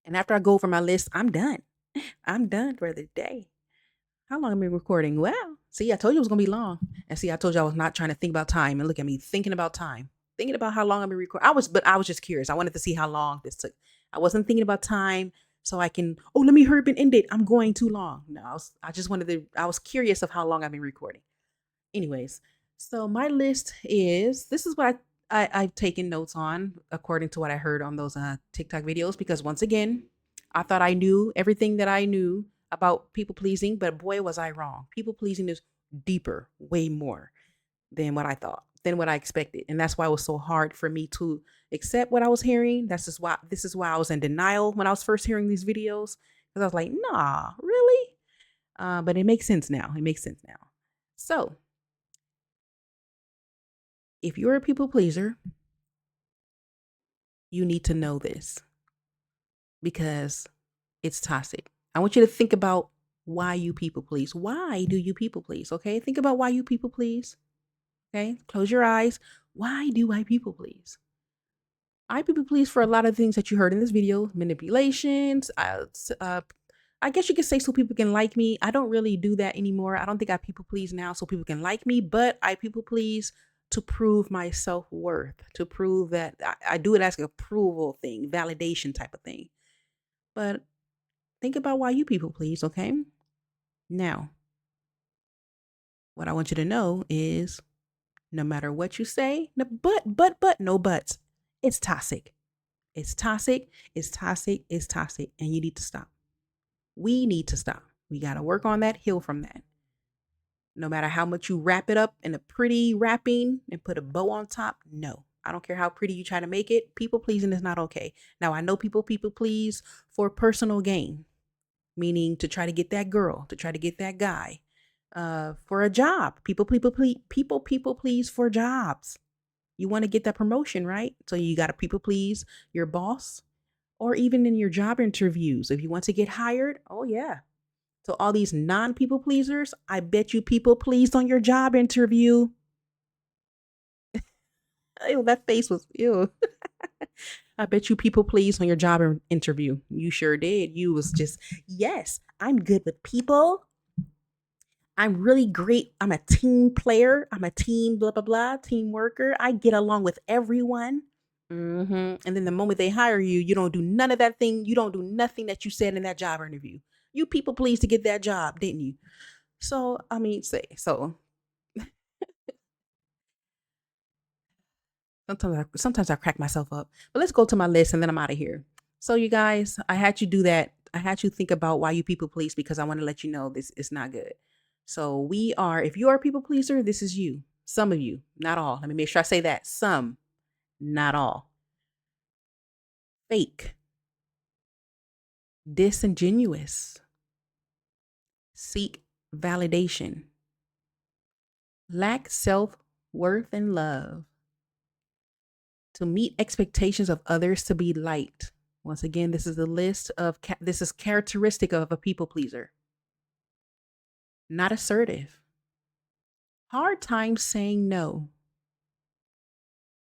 and after I go over my list, I'm done. I'm done for the day. How long have I been recording? Well, see, I told you it was going to be long. And see, I told you I was not trying to think about time. And look at me thinking about time. Thinking about how long I've been recording. I was just curious. I wanted to see how long this took. I wasn't thinking about time so I can, let me hurry up and end it. I'm going too long. No, I was curious of how long I've been recording. Anyways, so my list is, this is what I've taken notes on according to what I heard on those TikTok videos, because once again, I thought I knew everything that I knew about people pleasing, but boy, was I wrong. People pleasing is deeper, way more than what I thought, than what I expected. And that's why it was so hard for me to accept what I was hearing. This is why I was in denial when I was first hearing these videos, because I was like, nah, really? But it makes sense now. So if you're a people pleaser, you need to know this because it's toxic. I want you to think about why you people please. Why do you people please? Okay. Think about why you people please. Okay. Close your eyes. Why do I people please? I people please for a lot of things that you heard in this video, manipulations. I guess you could say so people can like me. I don't really do that anymore. I don't think I people please now so people can like me, but I people please to prove my self-worth, to prove that I do it as an approval thing, validation type of thing. But think about why you people please, okay? Now, what I want you to know is no matter what you say, no, no buts. It's toxic. It's toxic. It's toxic. It's toxic. And you need to stop. We need to stop. We got to work on that, heal from that. No matter how much you wrap it up in a pretty wrapping and put a bow on top, no. I don't care how pretty you try to make it. People pleasing is not okay. Now, I know people please for personal gain, meaning to try to get that girl, to try to get that guy, for a job. People please for jobs. You want to get that promotion, right? So you got to people please your boss, or even in your job interviews. If you want to get hired, oh yeah. So all these non-people pleasers, I bet you people pleased on your job interview. Ew, that face was ew. I bet you people pleased on your job interview. You sure did. You was just, yes, I'm good with people. I'm really great. I'm a team player. I'm a team blah, blah, blah, team worker. I get along with everyone. And then the moment they hire you, you don't do none of that thing. You don't do nothing that you said in that job interview. You people pleased to get that job, didn't you? So, I mean, so sometimes I crack myself up, but let's go to my list and then I'm out of here. So you guys, I had you do that. I had you think about why you people please, because I want to let you know this is not good. So if you are a people pleaser, this is you. Some of you, not all. Let me make sure I say that. Some, not all. Fake. Disingenuous. Seek validation. Lack self-worth and love. To meet expectations of others to be liked. Once again, this is a list of, this is characteristic of a people pleaser. Not assertive. Hard time saying no.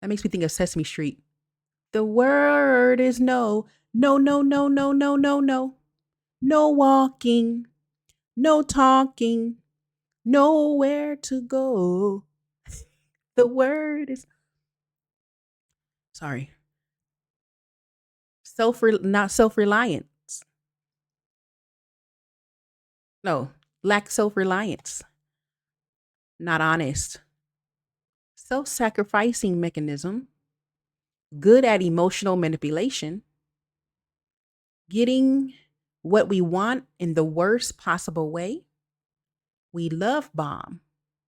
That makes me think of Sesame Street. The word is no. No, no, no, no, no, no, no. No walking. No talking. Nowhere to go. The word is... Sorry. Not self-reliance. No, lack self-reliance. Not honest. Self-sacrificing mechanism. Good at emotional manipulation. Getting what we want in the worst possible way. We love bomb.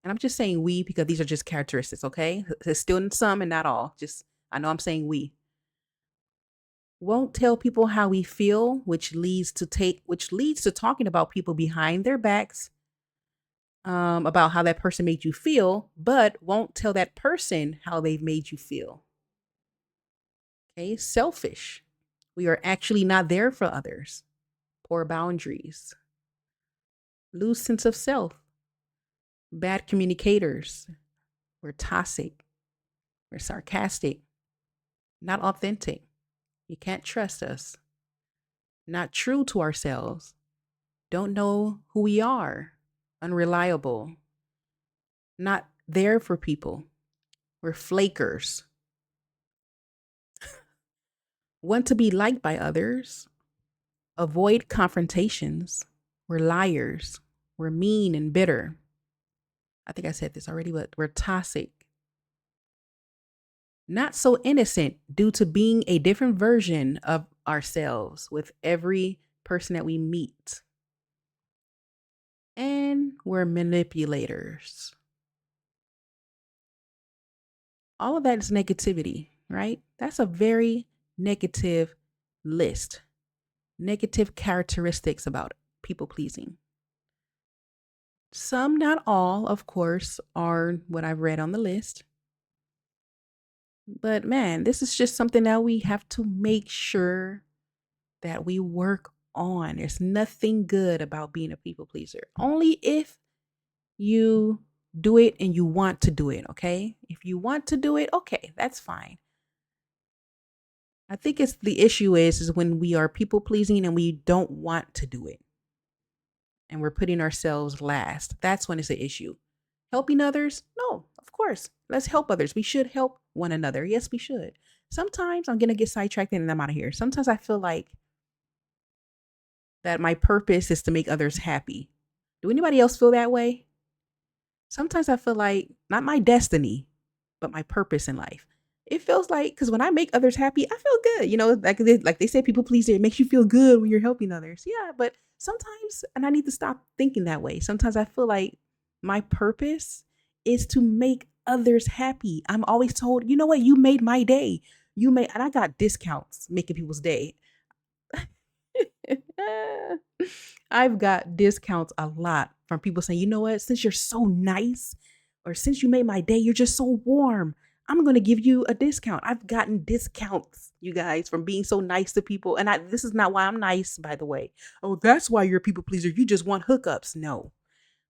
And I'm just saying we because these are just characteristics, okay? There's still some and not all. I know I'm saying we. Won't tell people how we feel, which leads to talking about people behind their backs, about how that person made you feel, but won't tell that person how they've made you feel. Okay, selfish. We are actually not there for others. Poor boundaries. Lose sense of self. Bad communicators. We're toxic. We're sarcastic. Not authentic. You can't trust us. Not true to ourselves. Don't know who we are. Unreliable. Not there for people. We're flakers. Want to be liked by others. Avoid confrontations. We're liars. We're mean and bitter. I think I said this already, but we're toxic. Not so innocent due to being a different version of ourselves with every person that we meet. And we're manipulators. All of that is negativity, right? That's a very negative list. Negative characteristics about people pleasing. Some, not all, of course, are what I've read on the list. But man, this is just something that we have to make sure that we work on. There's nothing good about being a people pleaser. Only if you do it and you want to do it, okay? If you want to do it, okay, that's fine. I think it's the issue is when we are people pleasing and we don't want to do it and we're putting ourselves last. That's when it's an issue. Helping others? No, of course. Let's help others. We should help one another. Yes, we should. Sometimes I'm going to get sidetracked and I'm out of here. Sometimes I feel like that my purpose is to make others happy. Do anybody else feel that way? Sometimes I feel like not my destiny, but my purpose in life. It feels like, because when I make others happy, I feel good. You know, like they say, people pleaser, it makes you feel good when you're helping others. Yeah, but sometimes, and I need to stop thinking that way. Sometimes I feel like my purpose is to make others happy. I'm always told, you know what, you made my day. And I got discounts making people's day. I've got discounts a lot from people saying, you know what, since you're so nice, or since you made my day, you're just so warm, I'm going to give you a discount. I've gotten discounts, you guys, from being so nice to people. And this is not why I'm nice, by the way. Oh, that's why you're a people pleaser. You just want hookups. No.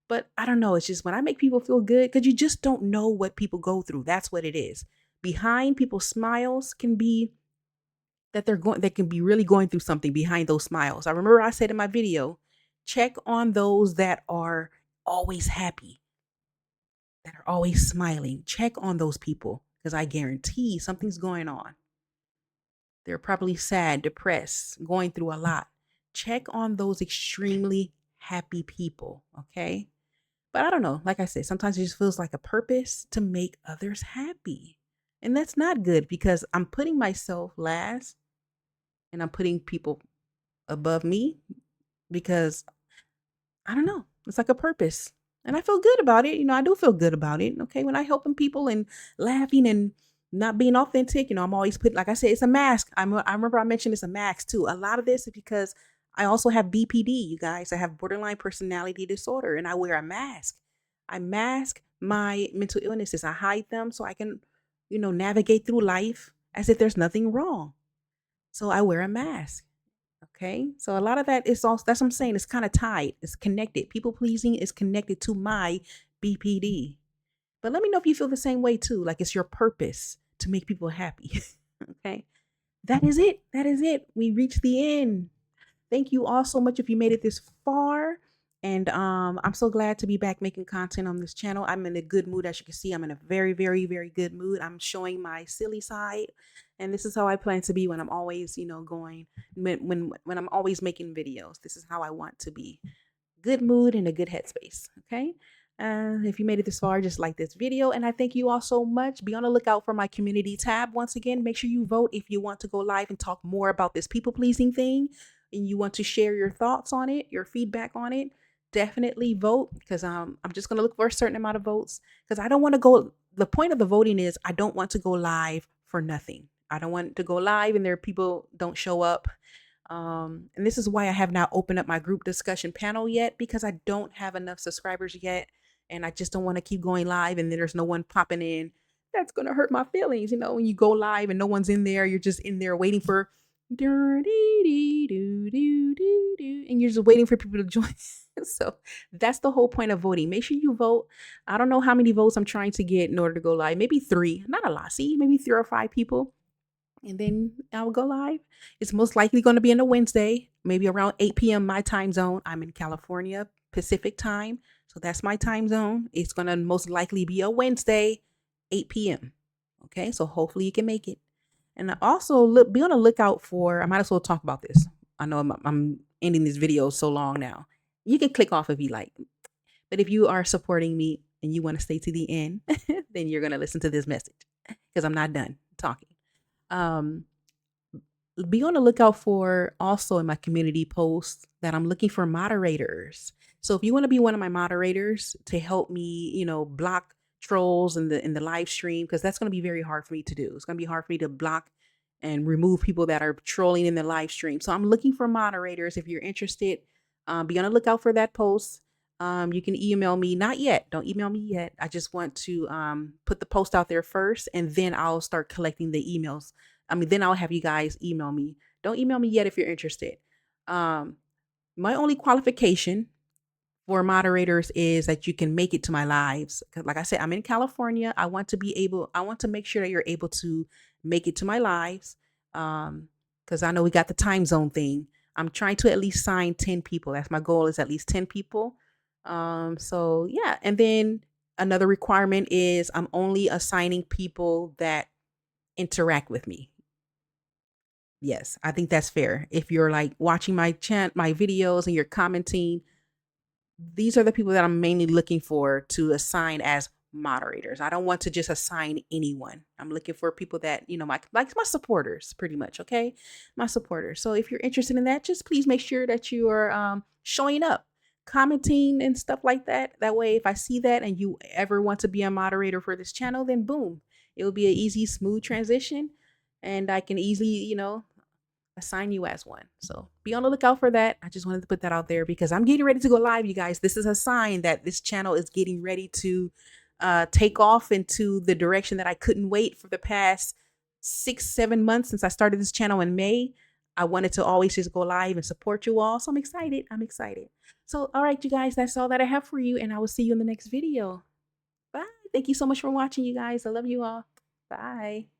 But I don't know. It's just when I make people feel good, because you just don't know what people go through. That's what it is. Behind people's smiles can be that they can be really going through something behind those smiles. I remember I said in my video, check on those that are always happy, that are always smiling. Check on those people, because I guarantee something's going on. They're probably sad, depressed, going through a lot. Check on those extremely happy people, okay? But I don't know. Like I said, sometimes it just feels like a purpose to make others happy. And that's not good, because I'm putting myself last and I'm putting people above me, because I don't know. It's like a purpose. And I feel good about it. You know, I do feel good about it. Okay. When I helping people and laughing and not being authentic, you know, I'm always like I said, it's a mask. I remember I mentioned it's a mask too. A lot of this is because I also have BPD, you guys. I have borderline personality disorder, and I wear a mask. I mask my mental illnesses. I hide them so I can, you know, navigate through life as if there's nothing wrong. So I wear a mask. Okay. So a lot of that is also, that's what I'm saying. It's kind of tied. It's connected. People pleasing is connected to my BPD. But let me know if you feel the same way too. Like it's your purpose to make people happy. Okay. That is it. That is it. We reached the end. Thank you all so much if you made it this far. And I'm so glad to be back making content on this channel. I'm in a good mood. As you can see, I'm in a very, very, very good mood. I'm showing my silly side. And this is how I plan to be when I'm always, you know, when I'm always making videos. This is how I want to be. Good mood and a good headspace. Okay. If you made it this far, just like this video. And I thank you all so much. Be on the lookout for my community tab. Once again, make sure you vote if you want to go live and talk more about this people pleasing thing. And you want to share your thoughts on it, your feedback on it. Definitely vote, because I'm just going to look for a certain amount of votes, because I don't want to go. The point of the voting is I don't want to go live for nothing. I don't want to go live and there are people don't show up. And this is why I have not opened up my group discussion panel yet, because I don't have enough subscribers yet. And I just don't want to keep going live and then there's no one popping in. That's going to hurt my feelings. You know, when you go live and no one's in there, you're just in there waiting for and you're just waiting for people to join. So that's the whole point of voting. Make sure you vote. I don't know how many votes I'm trying to get in order to go live. Maybe 3, not a lot. See, maybe 3 or 5 people. And then I'll go live. It's most likely going to be on a Wednesday, maybe around 8 p.m. my time zone. I'm in California, Pacific time. So that's my time zone. It's going to most likely be a Wednesday, 8 p.m. Okay, so hopefully you can make it. And also be on the lookout for, I might as well talk about this. I know I'm ending this video so long now. You can click off if you like. But if you are supporting me and you want to stay to the end, then you're going to listen to this message, because I'm not done talking. Be on the lookout for also in my community posts that I'm looking for moderators. So if you want to be one of my moderators to help me, you know, block trolls in the live stream, because that's going to be very hard for me to do. It's going to be hard for me to block and remove people that are trolling in the live stream. So I'm looking for moderators. If you're interested, be on the lookout for that post. You can email me. Not yet. Don't email me yet. I just want to put the post out there first, and then I'll start collecting the emails. Then I'll have you guys email me. Don't email me yet if you're interested. My only qualification for moderators is that you can make it to my lives. Like I said, I'm in California. I want to make sure that you're able to make it to my lives. Because I know we got the time zone thing. I'm trying to at least sign 10 people. That's my goal, is at least 10 people. So yeah. And then another requirement is I'm only assigning people that interact with me. Yes, I think that's fair. If you're like watching my my videos and you're commenting, these are the people that I'm mainly looking for to assign as moderators. I don't want to just assign anyone. I'm looking for people that, you know, my supporters pretty much, okay? My supporters. So if you're interested in that, just please make sure that you are showing up, commenting and stuff like that. That way, if I see that and you ever want to be a moderator for this channel, then boom, it will be an easy, smooth transition and I can easily, you know, assign you as one. So be on the lookout for that. I just wanted to put that out there because I'm getting ready to go live, you guys. This is a sign that this channel is getting ready to take off into the direction that I couldn't wait for the past 6-7 months since I started this channel in May. I wanted to always just go live and support you all. So I'm excited. I'm excited. So, all right, you guys, that's all that I have for you. And I will see you in the next video. Bye. Thank you so much for watching, you guys. I love you all. Bye.